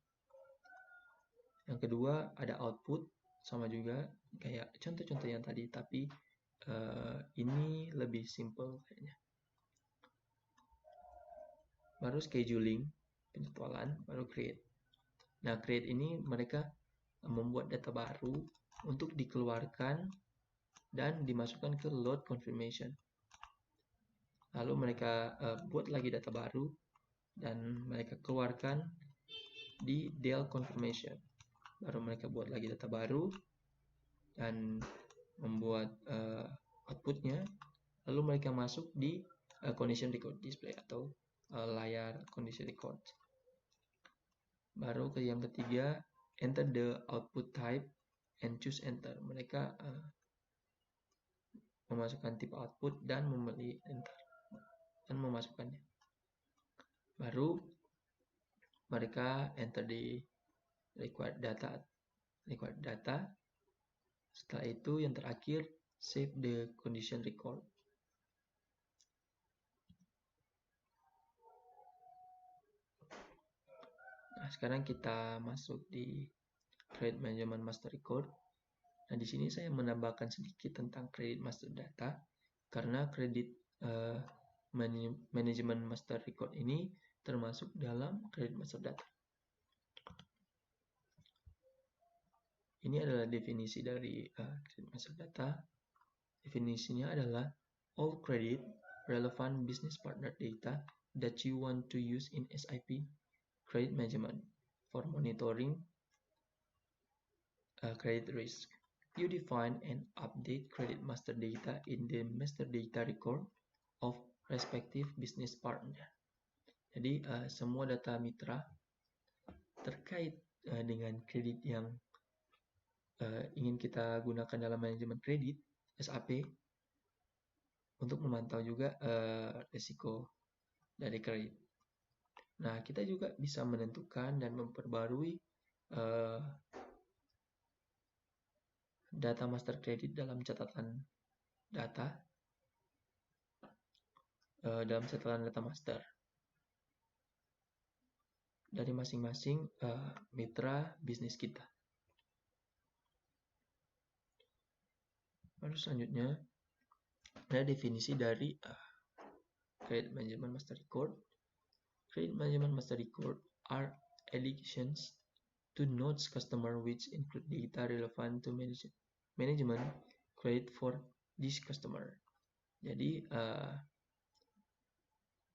Yang kedua ada output, sama juga kayak contoh-contoh yang tadi, tapi ini lebih simple kayaknya. Baru scheduling, penjadwalan, baru create. Nah, create ini mereka membuat data baru untuk dikeluarkan dan dimasukkan ke load confirmation. Lalu mereka buat lagi data baru dan mereka keluarkan di del confirmation. Baru mereka buat lagi data baru dan membuat outputnya. Lalu mereka masuk di condition record display atau layar condition record. Baru ke yang ketiga, enter the output type and choose enter. Mereka memasukkan tipe output dan memilih enter dan memasukkannya. Baru mereka enter di required data. Setelah itu yang terakhir, save the condition record. Nah, sekarang kita masuk di Credit Management Master Record. Nah, di sini saya menambahkan sedikit tentang Credit Master Data karena Credit Management Master Record ini termasuk dalam Credit Master Data. Ini adalah definisi dari Credit Master Data. Definisinya adalah all credit relevant business partner data that you want to use in SIP credit management for monitoring credit risk. You define and update credit master data in the master data record of respective business partner. Jadi semua data mitra terkait dengan kredit yang ingin kita gunakan dalam manajemen kredit SAP untuk memantau juga risiko dari kredit. Nah, kita juga bisa menentukan dan memperbarui data master kredit dalam catatan data dalam setelan data master dari masing-masing mitra bisnis kita. Lalu selanjutnya ada definisi dari Credit Management Master Record. Credit Management Master Record are additions to notes customer which include data relevant to management credit for this customer. Jadi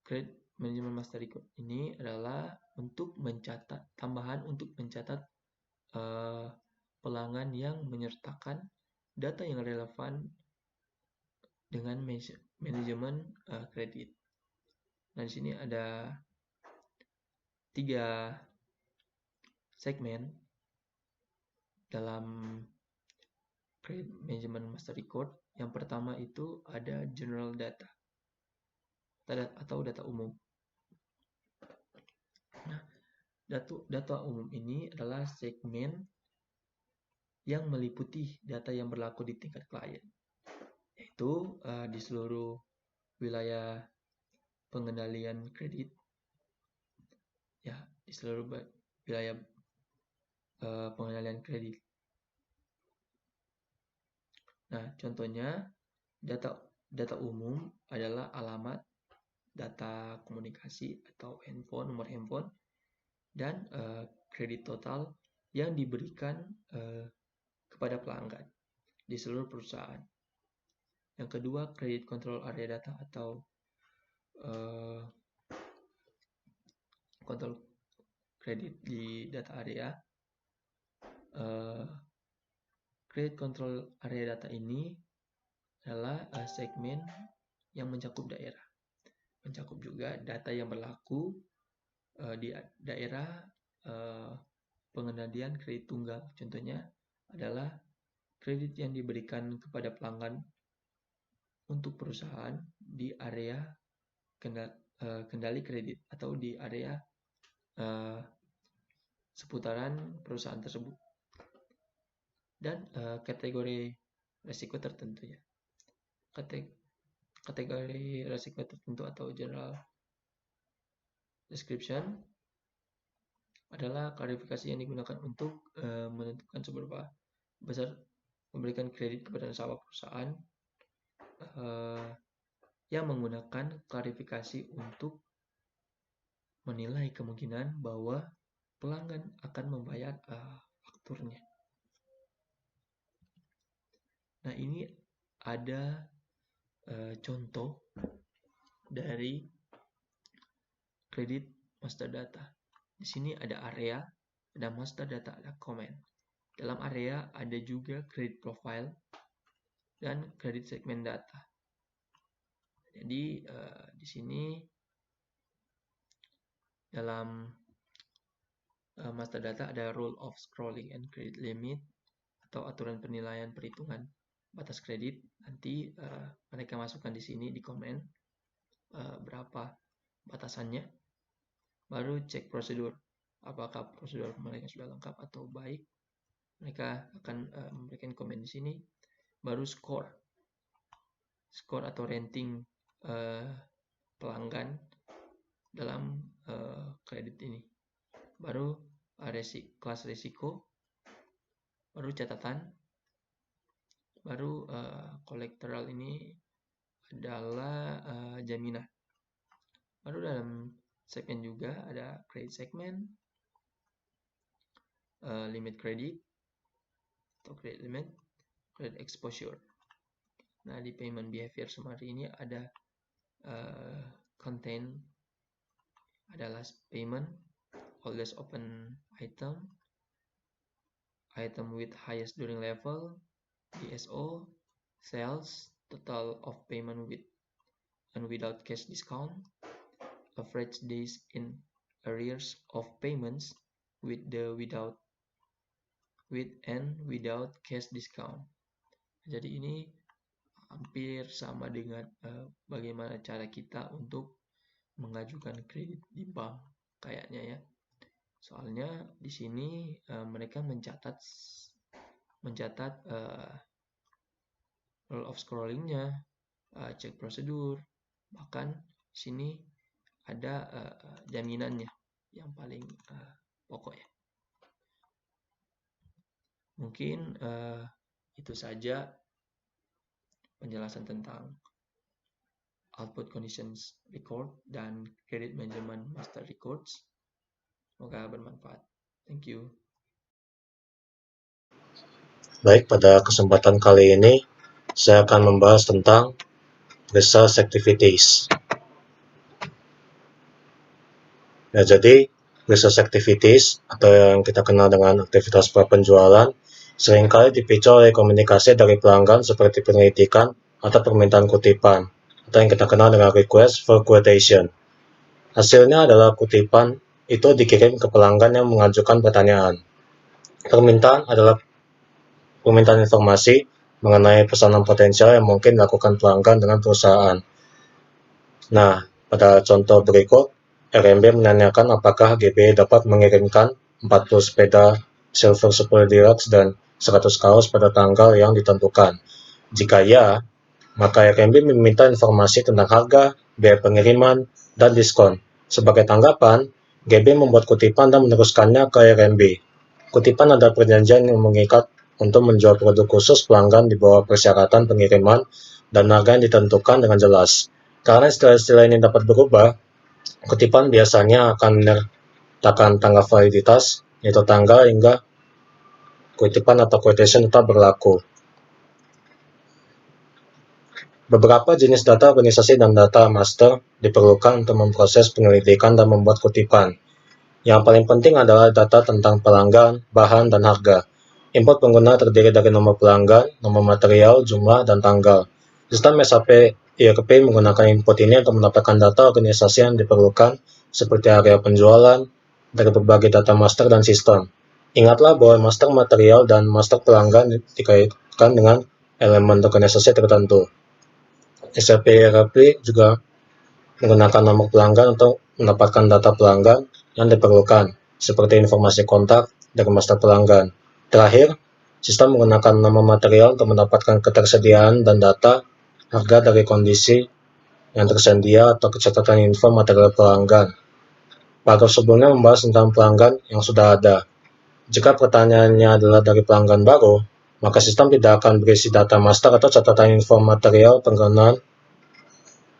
Credit Management Master Record ini adalah untuk mencatat tambahan untuk mencatat pelanggan yang menyertakan data yang relevan dengan manajemen kredit. Nah, di sini ada 3 segmen dalam Credit Management Master Record. Yang pertama itu ada general data atau data umum. Nah, data umum ini adalah segmen yang meliputi data yang berlaku di tingkat klien, yaitu di seluruh wilayah pengendalian kredit, ya, di seluruh wilayah pengendalian kredit. Nah, contohnya data umum adalah alamat, data komunikasi atau nomor handphone, dan kredit total yang diberikan kepada pelanggan di seluruh perusahaan. Yang kedua, kredit control area data atau kontrol kredit di data area. Kredit control area data ini adalah segmen yang mencakup daerah. Mencakup juga data yang berlaku di daerah pengendalian kredit tunggal. Contohnya adalah kredit yang diberikan kepada pelanggan untuk perusahaan di area kendali kredit atau di area seputaran perusahaan tersebut. Dan kategori risiko tertentu, ya. Kategori risiko tertentu atau general description adalah klarifikasi yang digunakan untuk menentukan seberapa besar memberikan kredit kepada nasabah perusahaan yang menggunakan klarifikasi untuk menilai kemungkinan bahwa pelanggan akan membayar fakturnya. Nah, ini ada contoh dari kredit master data. Di sini ada area, ada master data, ada comment. Dalam area ada juga credit profile dan credit segment data. Jadi di sini dalam master data ada rule of scrolling and credit limit atau aturan penilaian perhitungan batas kredit. Nanti mereka masukkan di sini di komen berapa batasannya. Baru cek prosedur, apakah prosedur mereka sudah lengkap atau baik. Mereka akan memberikan komen di sini. Baru skor atau rating pelanggan dalam kredit ini. Baru kelas risiko, baru catatan, baru collateral ini adalah jaminan. Baru dalam segmen juga ada credit segment, limit credit atau credit limit, credit exposure. Nah, di payment behavior summary ini ada contain, ada last payment, oldest open item with highest during level, DSO, sales, total of payment with and without cash discount, average days in arrears of payments with and without cash discount. Jadi ini hampir sama dengan bagaimana cara kita untuk mengajukan kredit di bank kayaknya, ya. Soalnya di sini mereka mencatat rule of scrollingnya, cek prosedur, bahkan sini ada jaminannya yang paling pokok ya. Mungkin itu saja penjelasan tentang output conditions record dan credit management master records. Semoga bermanfaat. Thank you. Baik, pada kesempatan kali ini saya akan membahas tentang research activities. Ya, jadi research activities atau yang kita kenal dengan aktivitas prapenjualan seringkali dipicu oleh komunikasi dari pelanggan seperti penyelidikan atau permintaan kutipan atau yang kita kenal dengan request for quotation. Hasilnya adalah kutipan itu dikirim ke pelanggan yang mengajukan pertanyaan. Permintaan adalah permintaan informasi mengenai pesanan potensial yang mungkin dilakukan pelanggan dengan perusahaan. Nah, pada contoh berikut, RMB menanyakan apakah GB dapat mengirimkan 40 sepeda Silver Super Deluxe dan 100 kaos pada tanggal yang ditentukan. Jika ya, maka RMB meminta informasi tentang harga, biaya pengiriman, dan diskon. Sebagai tanggapan, GB membuat kutipan dan meneruskannya ke RMB. Kutipan adalah perjanjian yang mengikat untuk menjual produk khusus pelanggan di bawah persyaratan pengiriman dan harga yang ditentukan dengan jelas. Karena istilah-istilah ini dapat berubah, kutipan biasanya akan menyertakan tanggal validitas, yaitu tanggal hingga kutipan atau quotation tetap berlaku. Beberapa jenis data organisasi dan data master diperlukan untuk memproses penyelidikan dan membuat kutipan. Yang paling penting adalah data tentang pelanggan, bahan, dan harga. Input pengguna terdiri dari nomor pelanggan, nomor material, jumlah, dan tanggal. Sistem SAP ERP menggunakan input ini untuk mendapatkan data organisasi yang diperlukan, seperti area penjualan, dari berbagai data master dan sistem. Ingatlah bahwa master material dan master pelanggan dikaitkan dengan elemen organisasi tertentu. SAP ERP juga menggunakan nomor pelanggan untuk mendapatkan data pelanggan yang diperlukan, seperti informasi kontak dari master pelanggan. Terakhir, sistem menggunakan nama material untuk mendapatkan ketersediaan dan data harga dari kondisi yang tersedia atau catatan info material pelanggan. Paragraf sebelumnya membahas tentang pelanggan yang sudah ada. Jika pertanyaannya adalah dari pelanggan baru, maka sistem tidak akan berisi data master atau catatan info material penggunaan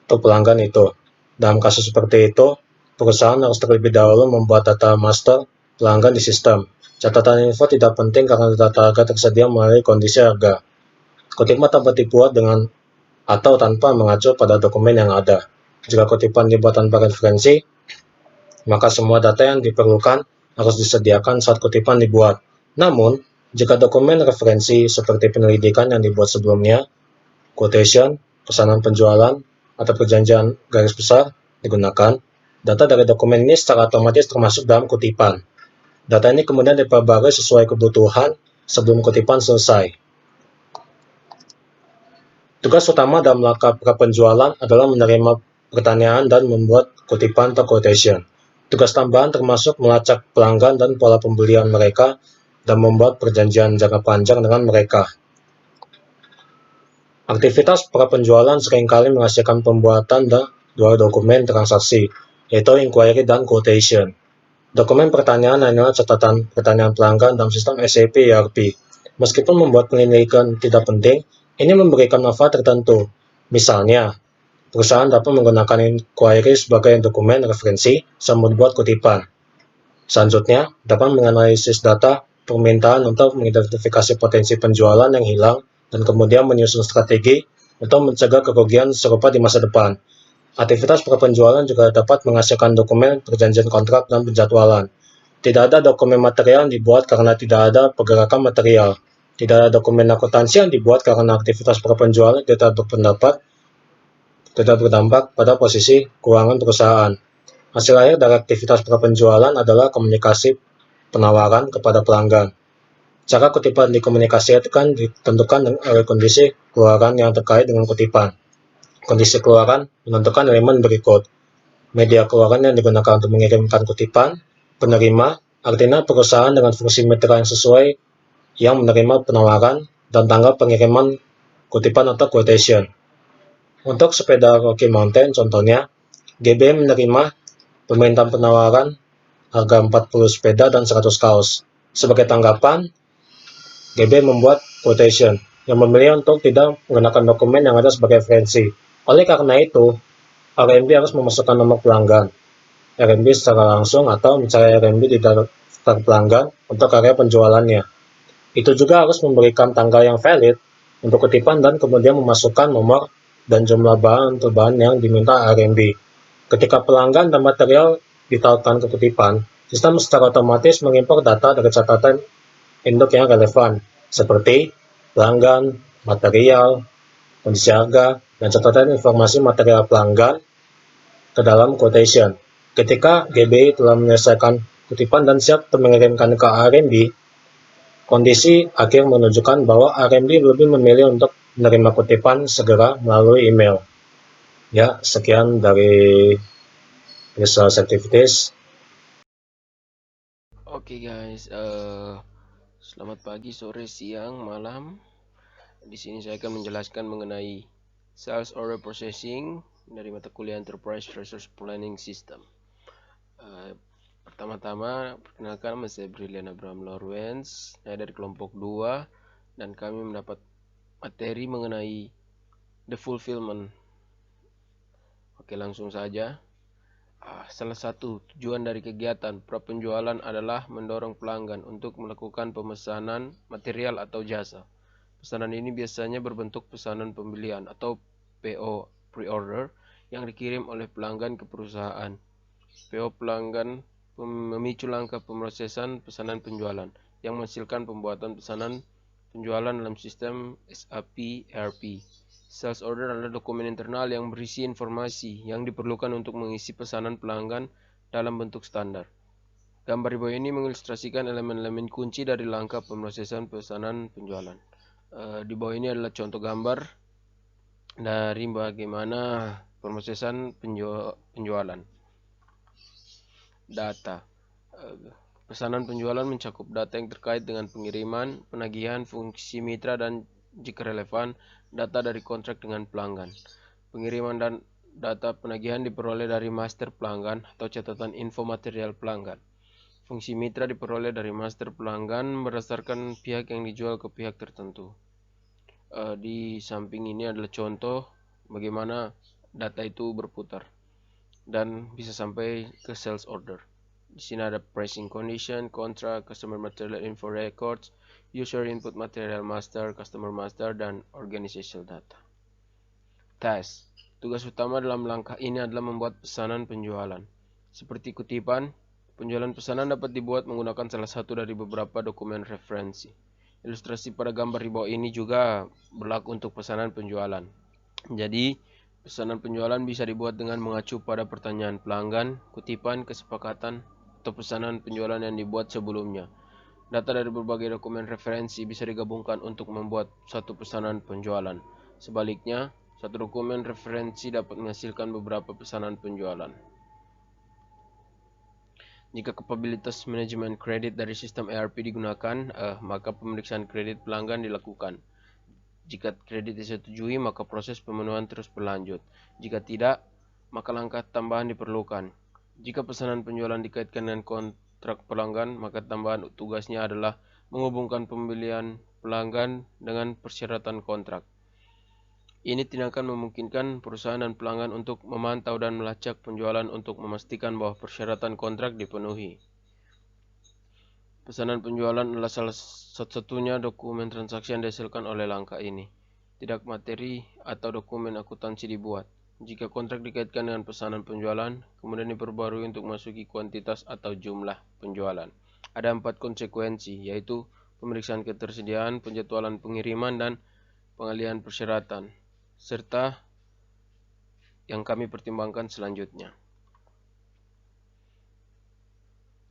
untuk pelanggan itu. Dalam kasus seperti itu, perusahaan harus terlebih dahulu membuat data master pelanggan di sistem. Catatan info tidak penting karena data harga tersedia melalui kondisi harga. Kutipan dapat dibuat dengan atau tanpa mengacu pada dokumen yang ada. Jika kutipan dibuat tanpa referensi, maka semua data yang diperlukan harus disediakan saat kutipan dibuat. Namun, jika dokumen referensi seperti penyelidikan yang dibuat sebelumnya, quotation, pesanan penjualan, atau perjanjian garis besar digunakan, data dari dokumen ini secara otomatis termasuk dalam kutipan. Data ini kemudian diperbarui sesuai kebutuhan sebelum kutipan selesai. Tugas utama dalam langkah prapenjualan adalah menerima pertanyaan dan membuat kutipan atau quotation. Tugas tambahan termasuk melacak pelanggan dan pola pembelian mereka dan membuat perjanjian jangka panjang dengan mereka. Aktivitas prapenjualan seringkali menghasilkan pembuatan dua dokumen transaksi, yaitu inquiry dan quotation. Dokumen pertanyaan hanyalah catatan pertanyaan pelanggan dalam sistem SAP ERP. Meskipun membuat penyelidikan tidak penting, ini memberikan manfaat tertentu. Misalnya, perusahaan dapat menggunakan inquiry sebagai dokumen referensi sambil membuat kutipan. Selanjutnya, dapat menganalisis data permintaan untuk mengidentifikasi potensi penjualan yang hilang dan kemudian menyusun strategi untuk mencegah kerugian serupa di masa depan. Aktivitas prapenjualan juga dapat menghasilkan dokumen perjanjian kontrak dan penjadwalan. Tidak ada dokumen material yang dibuat karena tidak ada pergerakan material. Tidak ada dokumen akuntansi yang dibuat karena aktivitas prapenjualan tidak berdampak pada posisi keuangan perusahaan. Hasil akhir dari aktivitas prapenjualan adalah komunikasi penawaran kepada pelanggan. Cara kutipan dikomunikasikan ditentukan oleh kondisi keluaran yang terkait dengan kutipan. Kondisi keluaran menentukan elemen berikut. Media keluaran yang digunakan untuk mengirimkan kutipan, penerima, artinya perusahaan dengan fungsi mitra yang sesuai yang menerima penawaran, dan tanggal pengiriman kutipan atau quotation. Untuk sepeda Rocky Mountain contohnya, GB menerima permintaan penawaran harga 40 sepeda dan 100 kaos. Sebagai tanggapan, GB membuat quotation yang memilih untuk tidak menggunakan dokumen yang ada sebagai referensi. Oleh karena itu, RMB harus memasukkan nomor pelanggan RMB secara langsung atau mencari RMB di daftar pelanggan untuk area penjualannya. Itu juga harus memberikan tanggal yang valid untuk kutipan dan kemudian memasukkan nomor dan jumlah bahan untuk bahan yang diminta RMB. Ketika pelanggan dan material ditautkan ke kutipan, sistem secara otomatis mengimpor data dari catatan induk yang relevan, seperti pelanggan, material, kondisi harga, dan catatan informasi material pelanggan ke dalam quotation. Ketika GBI telah menyelesaikan kutipan dan siap mengirimkan ke RMB, kondisi akhir menunjukkan bahwa RMB lebih memilih untuk menerima kutipan segera melalui email. Ya, sekian dari Visual Activities. Oke guys, selamat pagi, sore, siang, malam. Di sini saya akan menjelaskan mengenai Sales Order Processing dari mata kuliah Enterprise Resource Planning System. Pertama-tama, perkenalkan nama saya Brilian Abraham Lawrence, saya dari kelompok 2 dan kami mendapat materi mengenai the fulfillment. Oke, langsung saja. Salah satu tujuan dari kegiatan prapenjualan adalah mendorong pelanggan untuk melakukan pemesanan material atau jasa. Pesanan ini biasanya berbentuk pesanan pembelian atau PO pre-order yang dikirim oleh pelanggan ke perusahaan. PO pelanggan memicu langkah pemrosesan pesanan penjualan yang menghasilkan pembuatan pesanan penjualan dalam sistem SAP ERP. Sales order adalah dokumen internal yang berisi informasi yang diperlukan untuk mengisi pesanan pelanggan dalam bentuk standar. Gambar di bawah ini mengilustrasikan elemen-elemen kunci dari langkah pemrosesan pesanan penjualan. Di bawah ini adalah contoh gambar dari bagaimana pemrosesan penjualan. Data. Pesanan penjualan mencakup data yang terkait dengan pengiriman, penagihan, fungsi mitra, dan jika relevan, data dari kontrak dengan pelanggan. Pengiriman dan data penagihan diperoleh dari master pelanggan atau catatan info material pelanggan. Fungsi mitra diperoleh dari master pelanggan berdasarkan pihak yang dijual ke pihak tertentu. Di samping ini adalah contoh bagaimana data itu berputar dan bisa sampai ke sales order. Di sini ada pricing condition, contract, customer material info records, user input material master, customer master, dan organizational data. Task. Tugas utama dalam langkah ini adalah membuat pesanan penjualan. Seperti kutipan, penjualan pesanan dapat dibuat menggunakan salah satu dari beberapa dokumen referensi. Ilustrasi pada gambar di bawah ini juga berlaku untuk pesanan penjualan. Jadi, pesanan penjualan bisa dibuat dengan mengacu pada pertanyaan pelanggan, kutipan, kesepakatan, atau pesanan penjualan yang dibuat sebelumnya. Data dari berbagai dokumen referensi bisa digabungkan untuk membuat satu pesanan penjualan. Sebaliknya, satu dokumen referensi dapat menghasilkan beberapa pesanan penjualan. Jika kapabilitas manajemen kredit dari sistem ERP digunakan, maka pemeriksaan kredit pelanggan dilakukan. Jika kredit disetujui, maka proses pemenuhan terus berlanjut. Jika tidak, maka langkah tambahan diperlukan. Jika pesanan penjualan dikaitkan dengan kontrak pelanggan, maka tambahan tugasnya adalah menghubungkan pembelian pelanggan dengan persyaratan kontrak. Ini tindakan memungkinkan perusahaan dan pelanggan untuk memantau dan melacak penjualan untuk memastikan bahwa persyaratan kontrak dipenuhi. Pesanan penjualan adalah salah satu-satunya dokumen transaksi yang dihasilkan oleh langkah ini. Tidak materi atau dokumen akuntansi dibuat. Jika kontrak dikaitkan dengan pesanan penjualan, kemudian diperbarui untuk masuki kuantitas atau jumlah penjualan. Ada 4 konsekuensi, yaitu pemeriksaan ketersediaan, penjadwalan pengiriman, dan pengalihan persyaratan, serta yang kami pertimbangkan selanjutnya.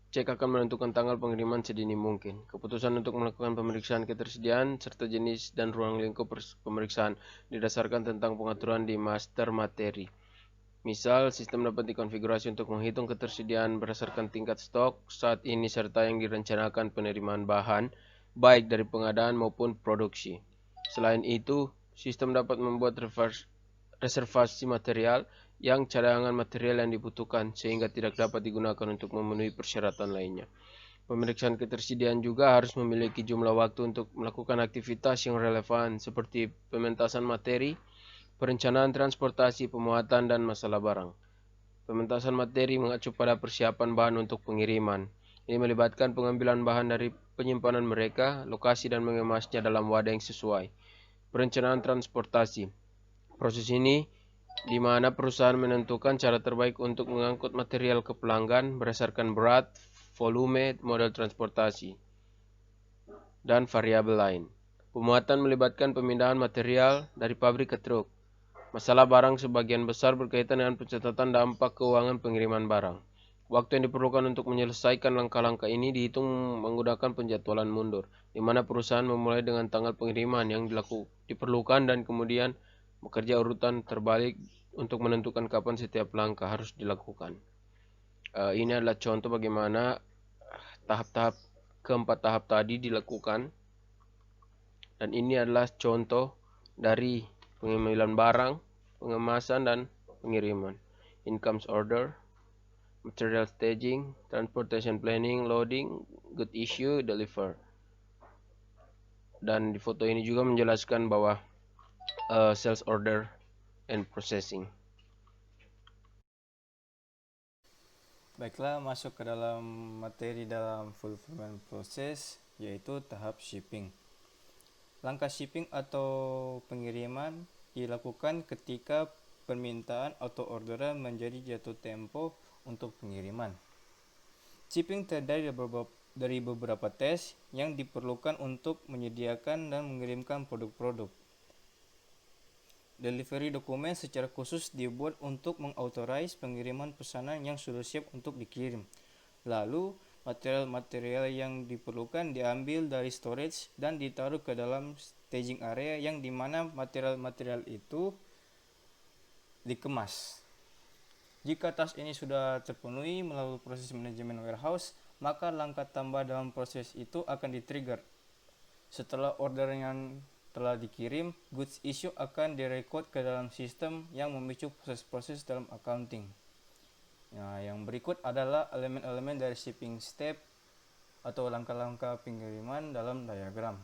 Cek akan menentukan tanggal pengiriman sedini mungkin. Keputusan untuk melakukan pemeriksaan ketersediaan serta jenis dan ruang lingkup pemeriksaan didasarkan tentang pengaturan di master materi. Misal, sistem dapat dikonfigurasi untuk menghitung ketersediaan berdasarkan tingkat stok saat ini serta yang direncanakan penerimaan bahan, baik dari pengadaan maupun produksi. Selain itu, sistem dapat membuat reservasi material yang cadangan material yang dibutuhkan sehingga tidak dapat digunakan untuk memenuhi persyaratan lainnya. Pemeriksaan ketersediaan juga harus memiliki jumlah waktu untuk melakukan aktivitas yang relevan seperti pementasan materi, perencanaan transportasi, pemuatan, dan masalah barang. Pementasan materi mengacu pada persiapan bahan untuk pengiriman. Ini melibatkan pengambilan bahan dari penyimpanan mereka, lokasi, dan mengemasnya dalam wadah yang sesuai. Perencanaan transportasi. Proses ini di mana perusahaan menentukan cara terbaik untuk mengangkut material ke pelanggan berdasarkan berat, volume, model transportasi, dan variabel lain. Pemuatan melibatkan pemindahan material dari pabrik ke truk. Masalah barang sebagian besar berkaitan dengan pencatatan dampak keuangan pengiriman barang. Waktu yang diperlukan untuk menyelesaikan langkah-langkah ini dihitung menggunakan penjadwalan mundur, di mana perusahaan memulai dengan tanggal pengiriman yang diperlukan dan kemudian bekerja urutan terbalik untuk menentukan kapan setiap langkah harus dilakukan. Ini adalah contoh bagaimana tahap-tahap keempat tahap tadi dilakukan, dan ini adalah contoh dari pengambilan barang, pengemasan, dan pengiriman. Incomes order, material staging, transportation planning, loading, good issue, deliver. Dan di foto ini juga menjelaskan bahwa sales order and processing. Baiklah, masuk ke dalam materi dalam fulfillment process, yaitu tahap shipping. Langkah shipping atau pengiriman dilakukan ketika permintaan atau orderan menjadi jatuh tempo untuk pengiriman. Shipping terdiri dari beberapa tes yang diperlukan untuk menyediakan dan mengirimkan produk-produk. Delivery dokumen secara khusus dibuat untuk mengauthorize pengiriman pesanan yang sudah siap untuk dikirim. Lalu, material-material yang diperlukan diambil dari storage dan ditaruh ke dalam staging area yang dimana material-material itu dikemas. Jika task ini sudah terpenuhi melalui proses manajemen warehouse, maka langkah tambah dalam proses itu akan di-trigger. Setelah order yang telah dikirim, goods issue akan direkod ke dalam sistem yang memicu proses-proses dalam accounting. Nah, yang berikut adalah elemen-elemen dari shipping step atau langkah-langkah pengiriman dalam diagram.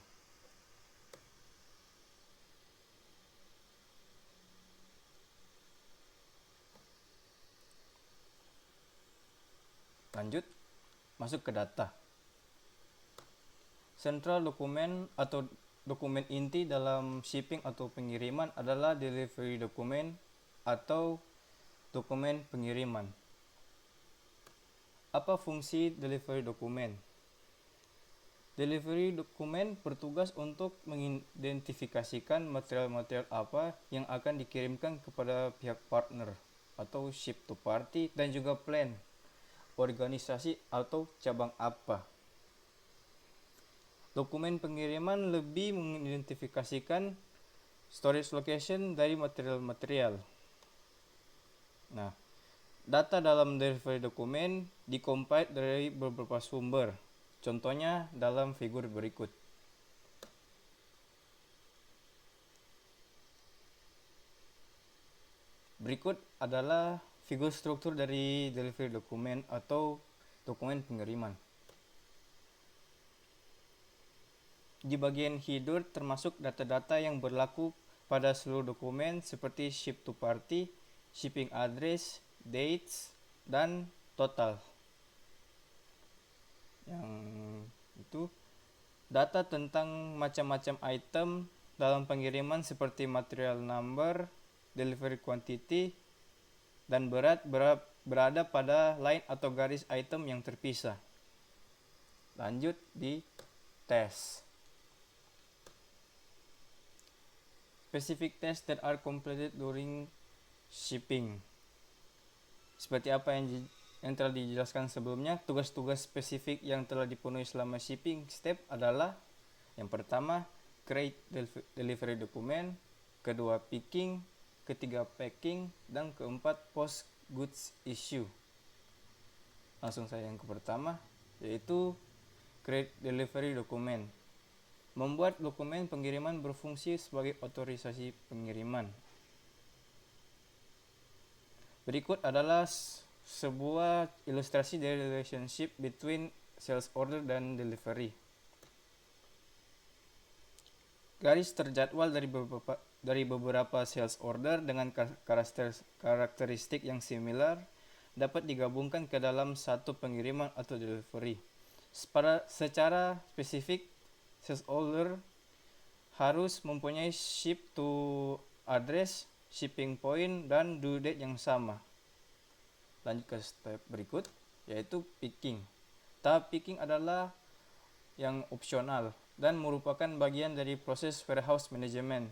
Lanjut, masuk ke data. Central dokumen atau dokumen inti dalam shipping atau pengiriman adalah delivery dokumen atau dokumen pengiriman. Apa fungsi delivery dokumen? Delivery dokumen bertugas untuk mengidentifikasikan material-material apa yang akan dikirimkan kepada pihak partner atau ship to party dan juga plan, organisasi atau cabang apa. Dokumen pengiriman lebih mengidentifikasikan storage location dari material-material. Nah, data dalam delivery dokumen dikompile dari beberapa sumber. Contohnya dalam figur berikut. Berikut adalah figur struktur dari delivery dokumen atau dokumen pengiriman. Di bagian header termasuk data-data yang berlaku pada seluruh dokumen seperti ship to party, shipping address, dates, dan total. Yang itu data tentang macam-macam item dalam pengiriman seperti material number, delivery quantity, dan berat berada pada line atau garis item yang terpisah. Lanjut di tes. Specific tests that are completed during shipping. Seperti apa yang telah dijelaskan sebelumnya, tugas-tugas spesifik yang telah dipenuhi selama shipping step adalah yang pertama, create delivery dokumen, kedua picking, ketiga packing, dan keempat post goods issue. Langsung saya yang ke pertama, yaitu create delivery dokumen. Membuat dokumen pengiriman berfungsi sebagai otorisasi pengiriman. Berikut adalah sebuah ilustrasi dari relationship between sales order dan delivery. Garis terjadwal dari beberapa sales order dengan karakteristik yang similar dapat digabungkan ke dalam satu pengiriman atau delivery. Secara spesifik, sales order harus mempunyai ship to address, shipping point, dan due date yang sama. Lanjut ke step berikut, yaitu picking. Tahap picking adalah yang opsional dan merupakan bagian dari proses warehouse management.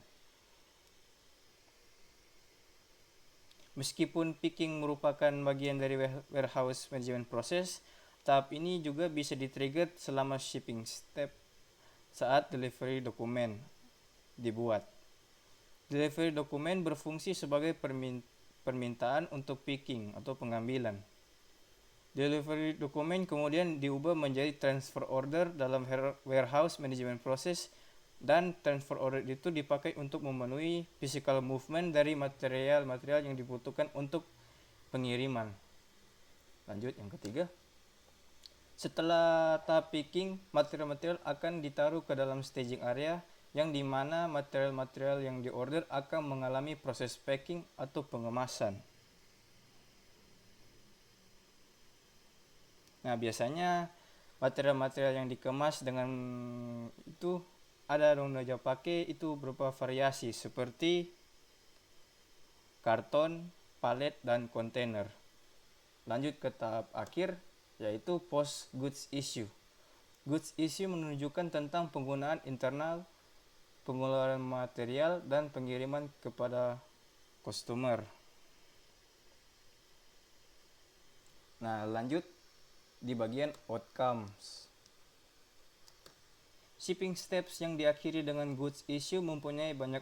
Meskipun picking merupakan bagian dari warehouse management proses, tahap ini juga bisa di-trigger selama shipping step saat delivery dokumen dibuat. Delivery dokumen berfungsi sebagai permintaan untuk picking atau pengambilan. Delivery dokumen kemudian diubah menjadi transfer order dalam warehouse management process, dan transfer order itu dipakai untuk memenuhi physical movement dari material-material yang dibutuhkan untuk pengiriman. Lanjut yang ketiga. Setelah tahap picking, material-material akan ditaruh ke dalam staging area yang dimana material-material yang diorder akan mengalami proses packing atau pengemasan. Nah, biasanya material-material yang dikemas dengan itu ada yang pakai itu berupa variasi seperti karton, palet, dan kontainer. Lanjut ke tahap akhir, yaitu post goods issue. Goods issue menunjukkan tentang penggunaan internal, pengeluaran material, dan pengiriman kepada customer. Nah, lanjut di bagian outcomes. Shipping steps yang diakhiri dengan goods issue mempunyai banyak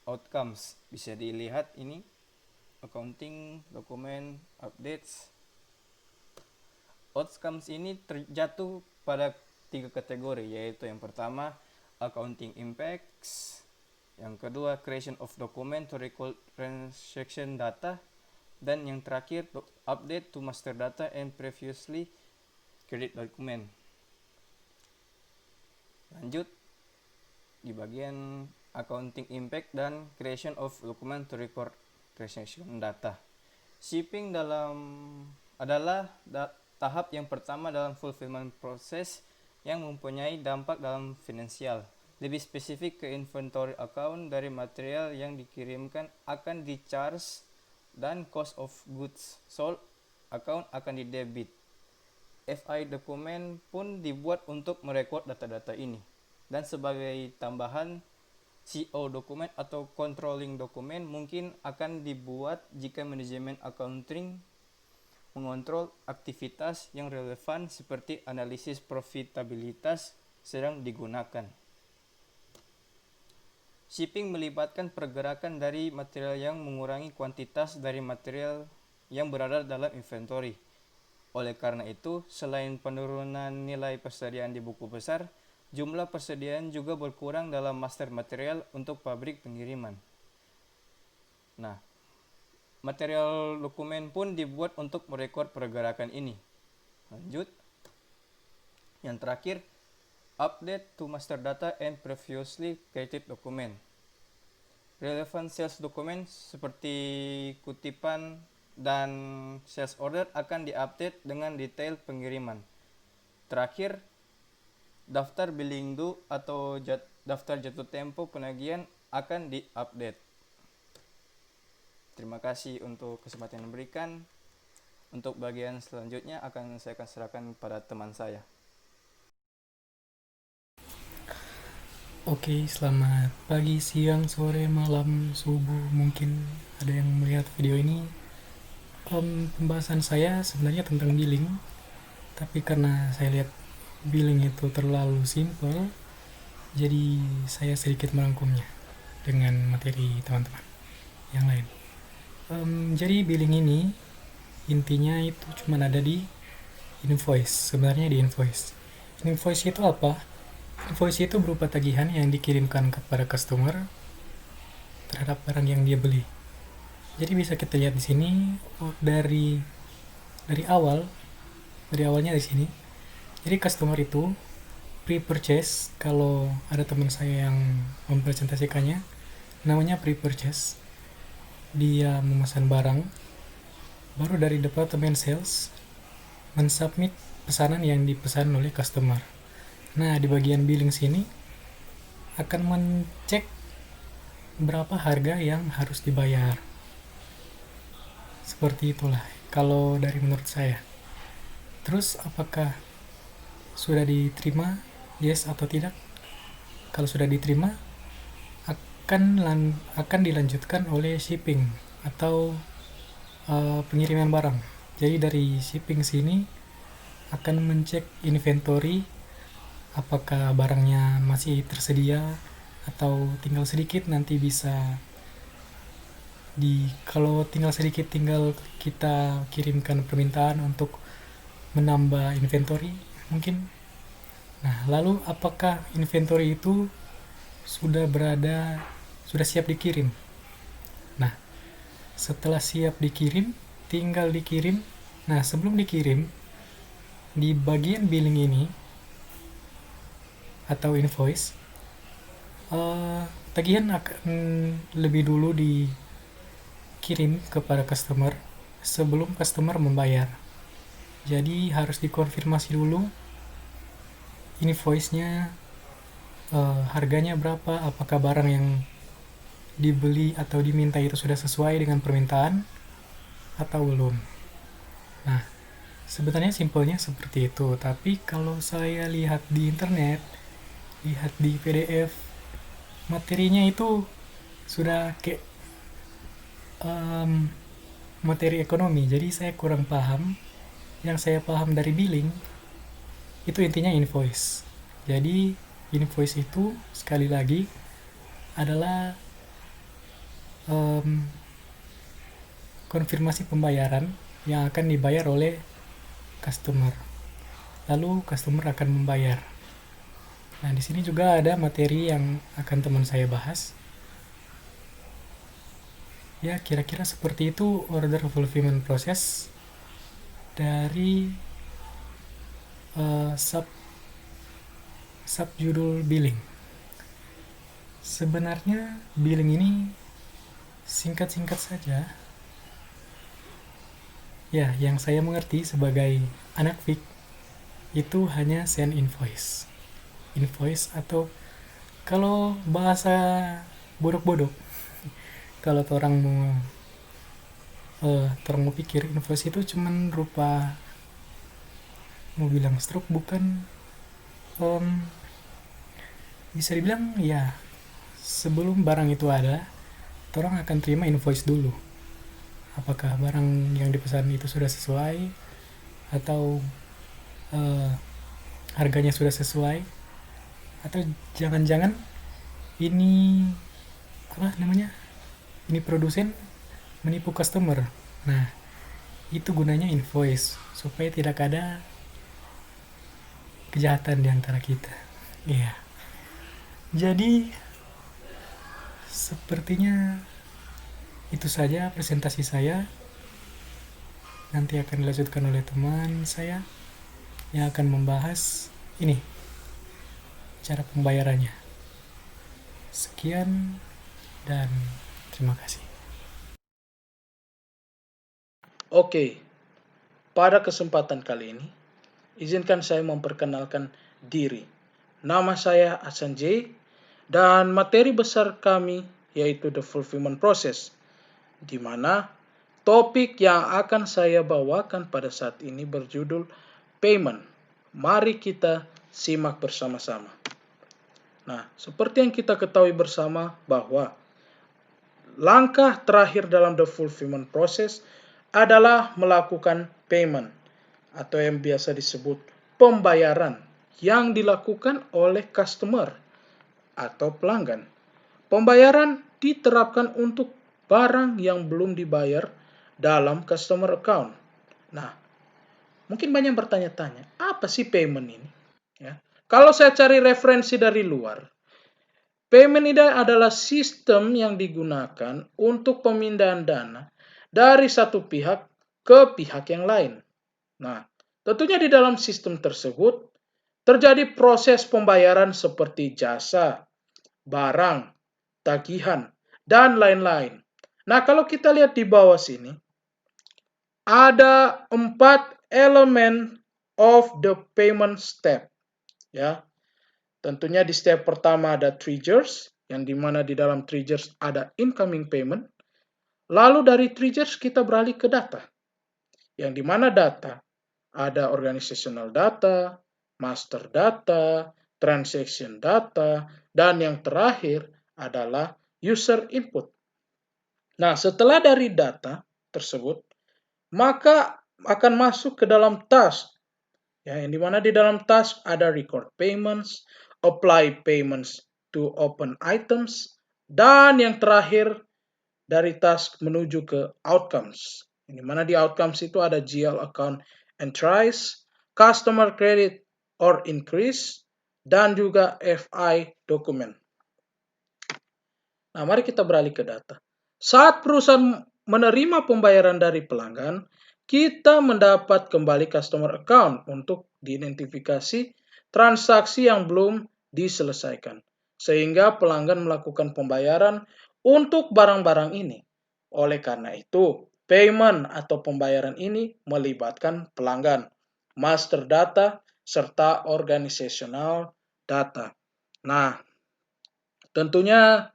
outcomes. Bisa dilihat ini, accounting, dokumen, updates. Outcomes ini terjatuh pada 3 kategori, yaitu yang pertama accounting impacts, yang kedua creation of document to record transaction data, dan yang terakhir update to master data and previously created document. Lanjut di bagian accounting impact dan creation of document to record transaction data. Shipping adalah tahap yang pertama dalam fulfillment proses yang mempunyai dampak dalam finansial. Lebih spesifik ke inventory account dari material yang dikirimkan akan di-charge, dan cost of goods sold account akan di-debit. FI dokumen pun dibuat untuk merekod data-data ini. Dan sebagai tambahan, CO dokumen atau controlling dokumen mungkin akan dibuat jika manajemen accounting mengontrol aktivitas yang relevan seperti analisis profitabilitas sedang digunakan. Shipping melibatkan pergerakan dari material yang mengurangi kuantitas dari material yang berada dalam inventory. Oleh karena itu, selain penurunan nilai persediaan di buku besar, jumlah persediaan juga berkurang dalam master material untuk pabrik pengiriman. Nah, material dokumen pun dibuat untuk merekod pergerakan ini. Lanjut. Yang terakhir, update to master data and previously created document. Relevant sales document seperti kutipan dan sales order akan diupdate dengan detail pengiriman. Terakhir, daftar billing due atau daftar jatuh tempo penagihan akan diupdate. Terima kasih untuk kesempatan yang diberikan. Untuk bagian selanjutnya saya akan serahkan pada teman saya. Oke, selamat pagi, siang, sore, malam, subuh. Mungkin ada yang melihat video ini. Pembahasan saya sebenarnya tentang billing, tapi karena saya lihat billing itu terlalu simple, jadi saya sedikit merangkumnya dengan materi teman-teman yang lain. Jadi billing ini intinya itu cuma ada di invoice. Sebenarnya di invoice. Invoice itu apa? Invoice itu berupa tagihan yang dikirimkan kepada customer terhadap barang yang dia beli. Jadi bisa kita lihat di sini dari awalnya di sini. Jadi customer itu pre-purchase, kalau ada teman saya yang mempresentasikannya, namanya pre-purchase. Dia memesan barang, baru dari departemen sales mensubmit pesanan yang dipesan oleh customer. Nah, di bagian billing sini akan mencek berapa harga yang harus dibayar. Seperti itulah kalau dari menurut saya. Terus apakah sudah diterima, yes atau tidak? Kalau sudah diterima, akan dilanjutkan oleh shipping atau pengiriman barang. Jadi dari shipping sini akan mencek inventory, apakah barangnya masih tersedia atau tinggal sedikit, nanti bisa kalau tinggal sedikit tinggal kita kirimkan permintaan untuk menambah inventory mungkin. Nah, lalu apakah inventory itu sudah siap dikirim? Nah, setelah siap dikirim, tinggal dikirim. Nah, sebelum dikirim, di bagian billing ini atau invoice, tagihan akan lebih dulu dikirim kepada customer sebelum customer membayar. Jadi harus dikonfirmasi dulu invoice-nya, harganya berapa, apakah barang yang dibeli atau diminta itu sudah sesuai dengan permintaan atau belum. Nah, sebenarnya simpelnya seperti itu, tapi kalau saya lihat di internet, lihat di PDF, materinya itu sudah kayak materi ekonomi, jadi saya kurang paham. Yang saya paham dari billing itu intinya invoice. Jadi invoice itu sekali lagi adalah konfirmasi pembayaran yang akan dibayar oleh customer. Lalu customer akan membayar. Nah, di sini juga ada materi yang akan teman saya bahas. Ya, kira-kira seperti itu order fulfillment process dari subjudul billing. Sebenarnya billing ini singkat-singkat saja. Ya, yang saya mengerti sebagai anak FIK itu hanya send invoice. Invoice atau kalau bahasa bodok-bodok, kalau orang mau pikir invoice itu cuman rupa, mau bilang stroke bukan, bisa dibilang ya sebelum barang itu ada, orang akan terima invoice dulu. Apakah barang yang dipesan itu sudah sesuai atau harganya sudah sesuai, atau jangan-jangan ini ini produsen menipu customer. Nah, itu gunanya invoice supaya tidak ada kejahatan di antara kita. Iya. Jadi sepertinya itu saja presentasi saya. Nanti akan dilanjutkan oleh teman saya yang akan membahas ini, cara pembayarannya. Sekian dan terima kasih. Oke, pada kesempatan kali ini, izinkan saya memperkenalkan diri. Nama saya Hasan J, dan materi besar kami yaitu The Fulfillment Process, di mana topik yang akan saya bawakan pada saat ini berjudul Payment. Mari kita simak bersama-sama. Nah, seperti yang kita ketahui bersama bahwa langkah terakhir dalam The Fulfillment Process adalah melakukan payment atau yang biasa disebut pembayaran yang dilakukan oleh customer atau pelanggan. Pembayaran diterapkan untuk barang yang belum dibayar dalam customer account. Nah, mungkin banyak bertanya-tanya, apa sih payment ini? Ya. Kalau saya cari referensi dari luar, Payment ini adalah sistem yang digunakan untuk pemindahan dana dari satu pihak ke pihak yang lain. Nah, tentunya di dalam sistem tersebut terjadi proses pembayaran seperti jasa, barang, tagihan, dan lain-lain. Nah, kalau kita lihat di bawah sini, ada 4 elemen of the payment step. Ya, tentunya di step pertama ada triggers, yang dimana di dalam triggers ada incoming payment. Lalu dari triggers kita beralih ke data, yang dimana data ada organizational data, master data, transaction data, dan yang terakhir adalah user input. Nah, setelah dari data tersebut, maka akan masuk ke dalam task. Ya, yang dimana di dalam task ada record payments, apply payments to open items, dan yang terakhir dari task menuju ke outcomes. Yang dimana di outcomes itu ada GL account entries, customer credit or increase, dan juga FI document. Nah, mari kita beralih ke data. Saat perusahaan menerima pembayaran dari pelanggan, kita mendapat kembali customer account untuk diidentifikasi transaksi yang belum diselesaikan. Sehingga pelanggan melakukan pembayaran untuk barang-barang ini. Oleh karena itu, payment atau pembayaran ini melibatkan pelanggan, master data, serta organizational data. Nah, tentunya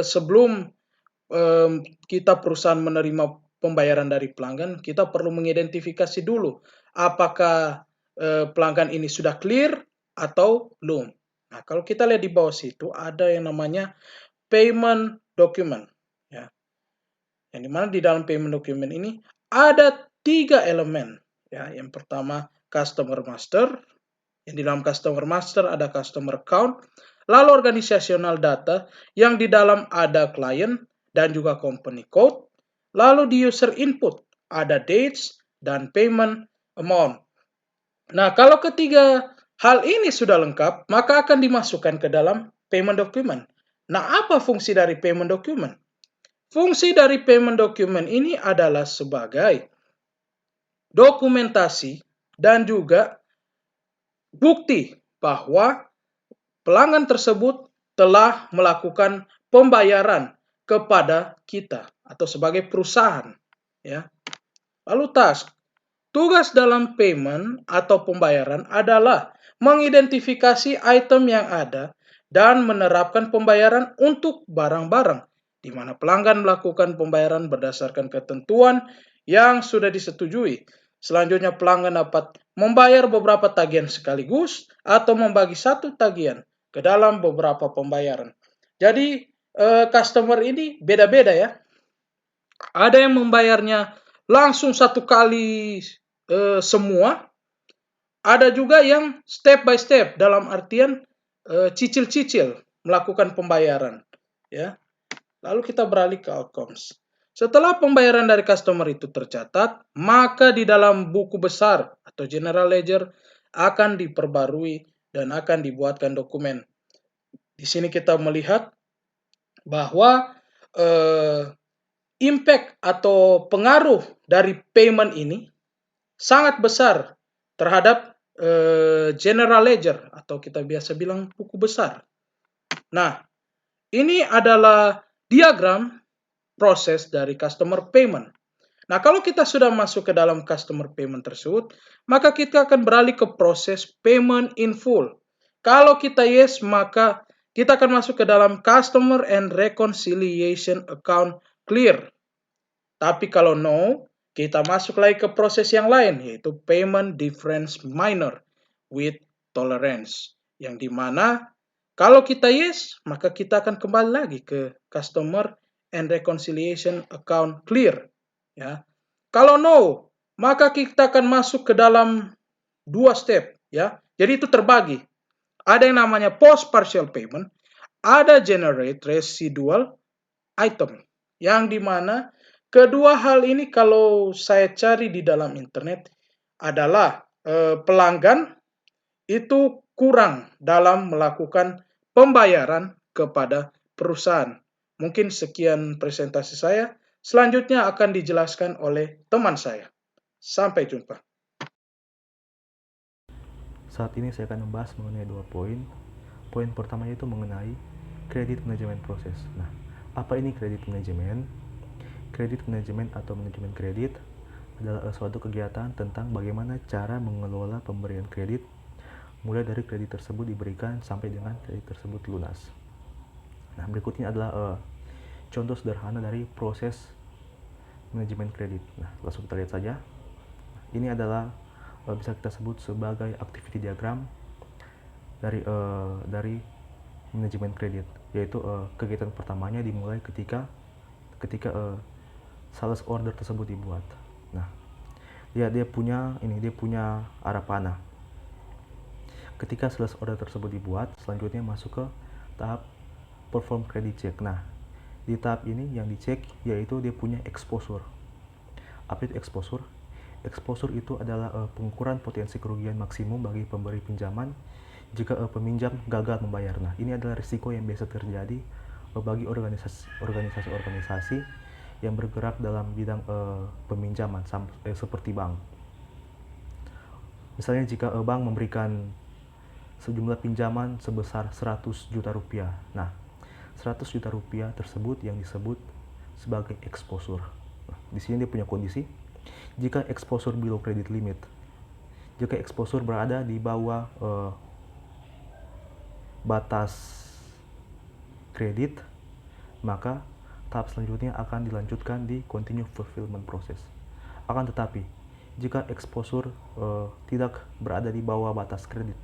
sebelum kita perusahaan menerima pembayaran dari pelanggan, kita perlu mengidentifikasi dulu apakah pelanggan ini sudah clear atau belum. Nah, kalau kita lihat di bawah situ ada yang namanya payment document. Ya. Yang dimana di dalam payment document ini ada 3 elemen. Ya, yang pertama customer master. Yang di dalam customer master ada customer account. Lalu organizational data yang di dalam ada client dan juga company code. Lalu di user input ada dates dan payment amount. Nah, kalau ketiga hal ini sudah lengkap, maka akan dimasukkan ke dalam payment document. Nah, apa fungsi dari payment document? Fungsi dari payment document ini adalah sebagai dokumentasi dan juga bukti bahwa pelanggan tersebut telah melakukan pembayaran kepada kita atau sebagai perusahaan. Ya. Lalu task. Tugas dalam payment atau pembayaran adalah mengidentifikasi item yang ada dan menerapkan pembayaran untuk barang-barang di mana pelanggan melakukan pembayaran berdasarkan ketentuan yang sudah disetujui. Selanjutnya pelanggan dapat membayar beberapa tagihan sekaligus atau membagi satu tagihan ke dalam beberapa pembayaran. Jadi customer ini beda-beda ya. Ada yang membayarnya langsung satu kali semua. Ada juga yang step by step dalam artian cicil-cicil melakukan pembayaran. Ya. Lalu kita beralih ke outcomes. Setelah pembayaran dari customer itu tercatat, maka di dalam buku besar atau general ledger akan diperbarui dan akan dibuatkan dokumen. Di sini kita melihat bahwa impact atau pengaruh dari payment ini sangat besar terhadap general ledger atau kita biasa bilang buku besar. Nah, ini adalah diagram proses dari customer payment. Nah, kalau kita sudah masuk ke dalam customer payment tersebut, maka kita akan beralih ke proses payment in full. Kalau kita yes, maka kita akan masuk ke dalam customer and reconciliation account clear. Tapi kalau no, kita masuk lagi ke proses yang lain, yaitu payment difference minor with tolerance. Yang dimana kalau kita yes, maka kita akan kembali lagi ke customer and reconciliation account clear. Ya. Kalau no, maka kita akan masuk ke dalam 2 step. Ya. Jadi itu terbagi. Ada yang namanya post partial payment, ada generate residual item. Yang dimana kedua hal ini kalau saya cari di dalam internet adalah pelanggan itu kurang dalam melakukan pembayaran kepada perusahaan. Mungkin sekian presentasi saya. Selanjutnya akan dijelaskan oleh teman saya. Sampai jumpa. Saat ini saya akan membahas mengenai 2 poin. Poin pertama yaitu mengenai kredit manajemen proses. Nah, apa ini kredit manajemen? Kredit manajemen atau manajemen kredit adalah suatu kegiatan tentang bagaimana cara mengelola pemberian kredit, mulai dari kredit tersebut diberikan sampai dengan kredit tersebut lunas. Nah, berikutnya adalah contoh sederhana dari proses manajemen kredit. Nah, langsung kita lihat saja. Ini adalah bisa kita sebut sebagai activity diagram dari manajemen kredit, yaitu kegiatan pertamanya dimulai ketika sales order tersebut dibuat. Nah, dia punya arah panah. Ketika sales order tersebut dibuat, selanjutnya masuk ke tahap perform credit check. Nah, di tahap ini yang dicek yaitu dia punya exposure. Apa itu exposure? Exposure itu adalah pengukuran potensi kerugian maksimum bagi pemberi pinjaman jika peminjam gagal membayar. Nah, ini adalah risiko yang biasa terjadi bagi organisasi yang bergerak dalam bidang peminjaman seperti bank. Misalnya jika bank memberikan sejumlah pinjaman sebesar 100 juta rupiah. Nah, 100 juta rupiah tersebut yang disebut sebagai exposure. Nah, di sini dia punya kondisi jika exposure below credit limit. Jika exposure berada di bawah batas kredit, maka tahap selanjutnya akan dilanjutkan di continue fulfillment process. Akan tetapi, jika exposure tidak berada di bawah batas kredit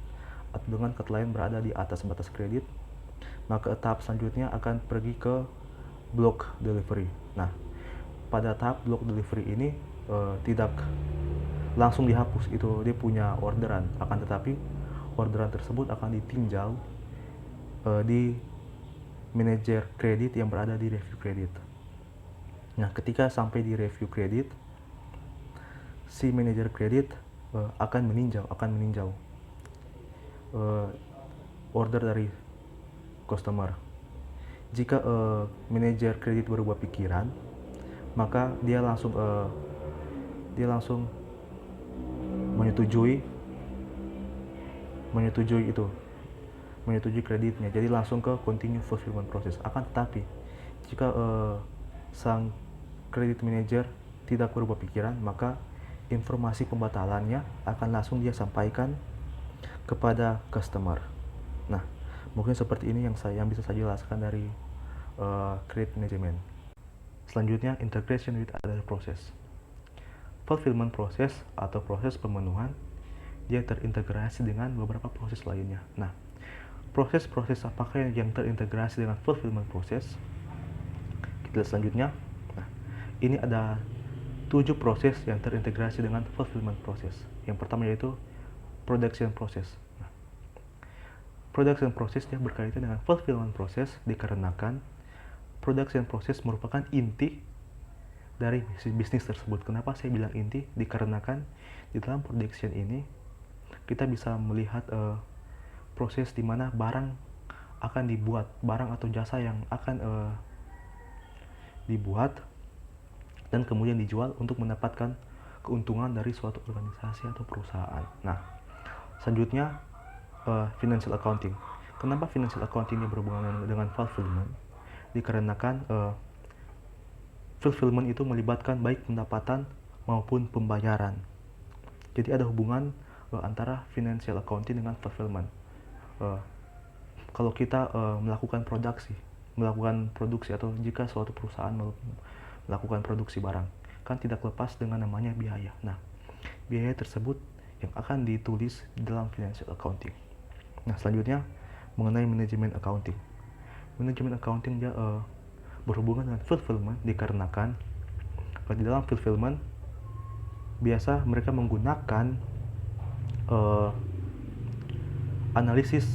atau dengan kata lain berada di atas batas kredit, maka tahap selanjutnya akan pergi ke block delivery. Nah, pada tahap block delivery ini tidak langsung dihapus, itu dia punya orderan, akan tetapi orderan tersebut akan ditinjau di manajer kredit yang berada di review kredit. Nah, ketika sampai di review kredit, si manajer kredit akan meninjau order dari customer. Jika manajer kredit berubah pikiran, maka dia langsung menyetujui kreditnya, jadi langsung ke continue fulfillment process. Akan tetapi jika sang credit manager tidak berubah pikiran, maka informasi pembatalannya akan langsung dia sampaikan kepada customer. Nah, mungkin seperti ini yang bisa saya jelaskan dari credit management. Selanjutnya, integration with other process. Fulfillment process atau proses pemenuhan, dia terintegrasi dengan beberapa proses lainnya. Nah, proses-proses apakah yang terintegrasi dengan fulfillment process? Kita lihat selanjutnya. Nah, ini ada 7 proses yang terintegrasi dengan fulfillment process. Yang pertama yaitu production process. Nah, production process dia berkaitan dengan fulfillment process dikarenakan production process merupakan inti dari bisnis tersebut. Kenapa saya bilang inti? Dikarenakan di dalam production ini kita bisa melihat proses di mana barang akan dibuat, barang atau jasa yang akan dibuat dan kemudian dijual untuk mendapatkan keuntungan dari suatu organisasi atau perusahaan. Nah, selanjutnya financial accounting. Kenapa financial accounting ini berhubungan dengan fulfillment? Dikarenakan fulfillment itu melibatkan baik pendapatan maupun pembayaran. Jadi ada hubungan antara financial accounting dengan fulfillment. Kalau kita melakukan produksi atau jika suatu perusahaan melakukan produksi barang, kan tidak lepas dengan namanya biaya. Nah, biaya tersebut yang akan ditulis di dalam financial accounting. Nah, selanjutnya mengenai manajemen accounting. Manajemen accounting dia berhubungan dengan fulfillment dikarenakan di dalam fulfillment biasa mereka menggunakan analisis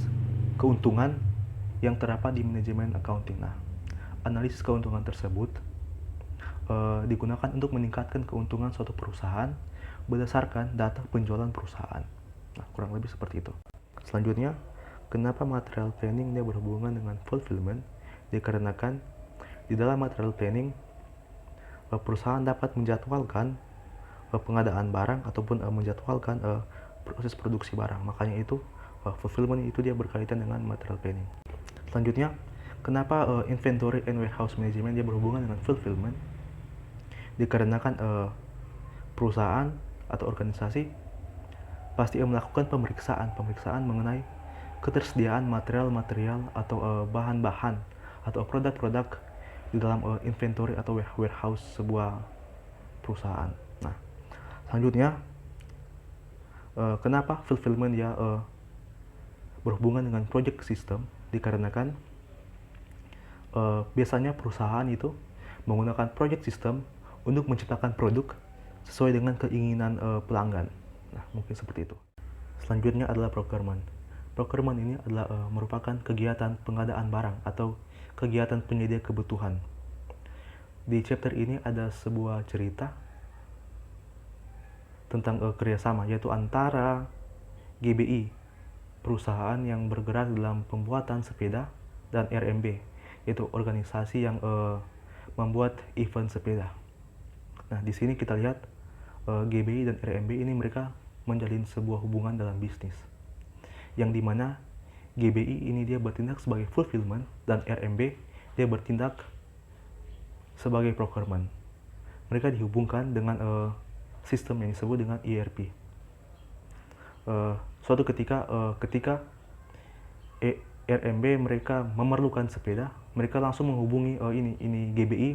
keuntungan yang terdapat di manajemen accounting. Nah, analisis keuntungan tersebut digunakan untuk meningkatkan keuntungan suatu perusahaan berdasarkan data penjualan perusahaan. Nah, kurang lebih seperti itu. Selanjutnya, Kenapa material planning dia berhubungan dengan fulfillment? Dikarenakan di dalam material planning perusahaan dapat menjadwalkan pengadaan barang ataupun menjadwalkan proses produksi barang. Makanya itu fulfillment itu dia berkaitan dengan material planning. Selanjutnya, kenapa inventory and warehouse management dia berhubungan dengan fulfillment? Dikarenakan perusahaan atau organisasi pasti melakukan pemeriksaan mengenai ketersediaan material-material atau bahan-bahan atau produk-produk di dalam inventory atau warehouse sebuah perusahaan. Nah, selanjutnya, kenapa fulfillment ya berhubungan dengan project system? Dikarenakan biasanya perusahaan itu menggunakan project system untuk menciptakan produk sesuai dengan keinginan pelanggan. Nah, mungkin seperti itu. Selanjutnya adalah procurement. Procurement ini adalah merupakan kegiatan pengadaan barang atau kegiatan penyedia kebutuhan. Di chapter ini ada sebuah cerita tentang kerjasama, yaitu antara GBI, perusahaan yang bergerak dalam pembuatan sepeda, dan RMB, yaitu organisasi yang membuat event sepeda. Nah, di sini kita lihat GBI dan RMB ini mereka menjalin sebuah hubungan dalam bisnis, yang dimana GBI ini dia bertindak sebagai fulfillment dan RMB dia bertindak sebagai procurement. Mereka dihubungkan dengan sistem yang disebut dengan ERP. Suatu ketika RMB mereka memerlukan sepeda, mereka langsung menghubungi ini GBI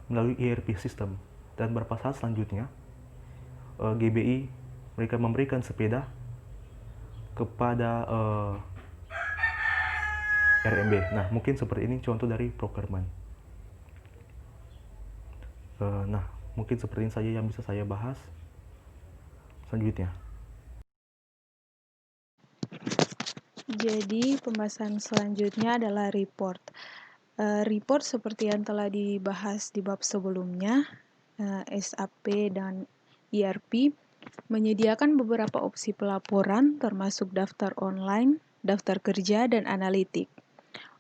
melalui ERP system, dan beberapa saat selanjutnya GBI mereka memberikan sepeda kepada RMB. Nah, mungkin seperti ini contoh dari procurement. Nah, mungkin seperti ini saja yang bisa saya bahas. Selanjutnya. Jadi pembahasan selanjutnya adalah report. Report seperti yang telah dibahas di bab sebelumnya, SAP dan ERP menyediakan beberapa opsi pelaporan termasuk daftar online, daftar kerja, dan analitik.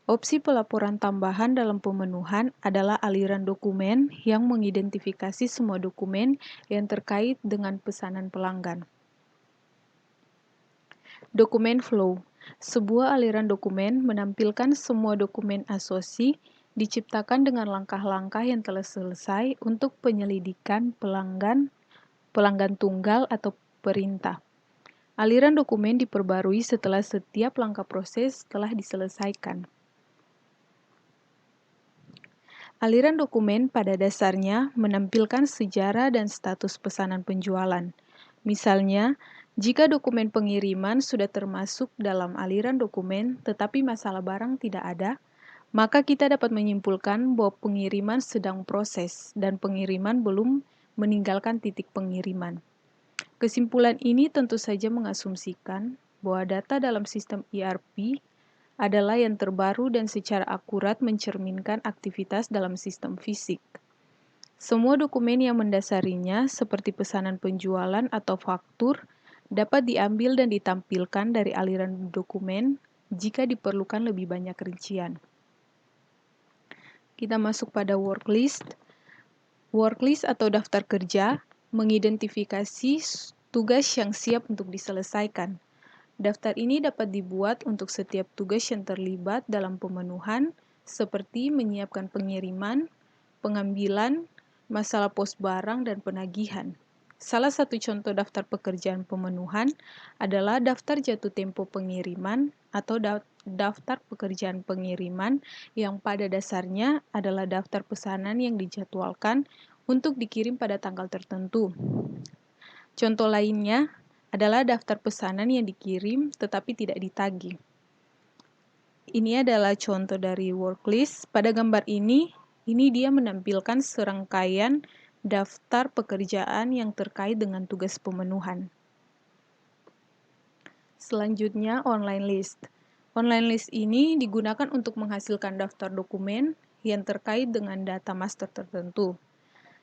Opsi pelaporan tambahan dalam pemenuhan adalah aliran dokumen yang mengidentifikasi semua dokumen yang terkait dengan pesanan pelanggan. Dokumen flow. Sebuah aliran dokumen menampilkan semua dokumen asosi diciptakan dengan langkah-langkah yang telah selesai untuk penyelidikan pelanggan tunggal atau perintah. Aliran dokumen diperbarui setelah setiap langkah proses telah diselesaikan. Aliran dokumen pada dasarnya menampilkan sejarah dan status pesanan penjualan. Misalnya, jika dokumen pengiriman sudah termasuk dalam aliran dokumen tetapi masalah barang tidak ada, maka kita dapat menyimpulkan bahwa pengiriman sedang proses dan pengiriman belum meninggalkan titik pengiriman. Kesimpulan ini tentu saja mengasumsikan bahwa data dalam sistem ERP adalah yang terbaru dan secara akurat mencerminkan aktivitas dalam sistem fisik. Semua dokumen yang mendasarinya, seperti pesanan penjualan atau faktur, dapat diambil dan ditampilkan dari aliran dokumen jika diperlukan lebih banyak rincian. Kita masuk pada worklist. Worklist atau daftar kerja mengidentifikasi tugas yang siap untuk diselesaikan. Daftar ini dapat dibuat untuk setiap tugas yang terlibat dalam pemenuhan, seperti menyiapkan pengiriman, pengambilan, masalah pos barang, dan penagihan. Salah satu contoh daftar pekerjaan pemenuhan adalah daftar jatuh tempo pengiriman atau daftar pekerjaan pengiriman yang pada dasarnya adalah daftar pesanan yang dijadwalkan untuk dikirim pada tanggal tertentu. Contoh lainnya adalah daftar pesanan yang dikirim tetapi tidak ditagih. Ini adalah contoh dari worklist. Pada gambar ini dia menampilkan serangkaian daftar pekerjaan yang terkait dengan tugas pemenuhan. Selanjutnya, online list. Online list ini digunakan untuk menghasilkan daftar dokumen yang terkait dengan data master tertentu.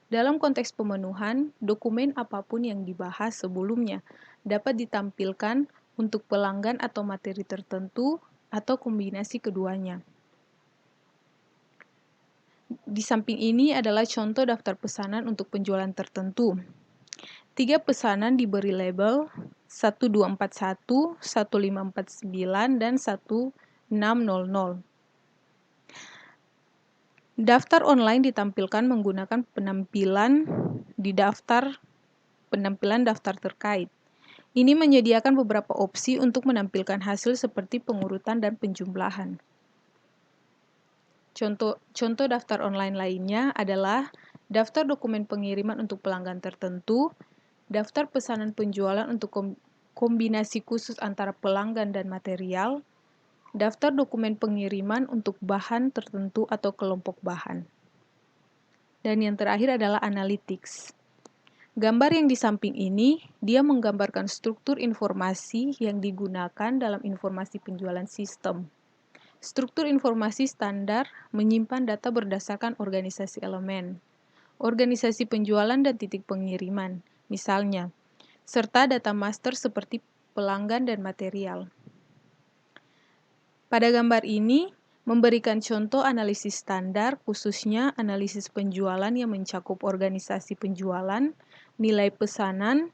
Dalam konteks pemenuhan, dokumen apapun yang dibahas sebelumnya dapat ditampilkan untuk pelanggan atau materi tertentu atau kombinasi keduanya. Di samping ini adalah contoh daftar pesanan untuk penjualan tertentu. 3 pesanan diberi label 1241, 1549, dan 1600. Daftar online ditampilkan menggunakan penampilan daftar terkait. Ini menyediakan beberapa opsi untuk menampilkan hasil seperti pengurutan dan penjumlahan. Contoh daftar online lainnya adalah daftar dokumen pengiriman untuk pelanggan tertentu, daftar pesanan penjualan untuk kombinasi khusus antara pelanggan dan material, daftar dokumen pengiriman untuk bahan tertentu atau kelompok bahan. Dan yang terakhir adalah analytics. Gambar yang di samping ini, dia menggambarkan struktur informasi yang digunakan dalam informasi penjualan sistem. Struktur informasi standar menyimpan data berdasarkan organisasi elemen, organisasi penjualan dan titik pengiriman, misalnya, serta data master seperti pelanggan dan material. Pada gambar ini, memberikan contoh analisis standar, khususnya analisis penjualan yang mencakup organisasi penjualan, nilai pesanan,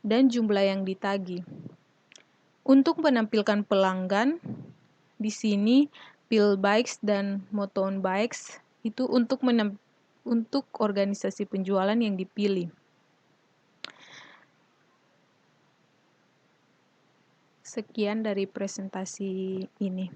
dan jumlah yang ditagih. Untuk menampilkan pelanggan, di sini PillBikes dan Motown Bikes itu untuk organisasi penjualan yang dipilih. Sekian dari presentasi ini.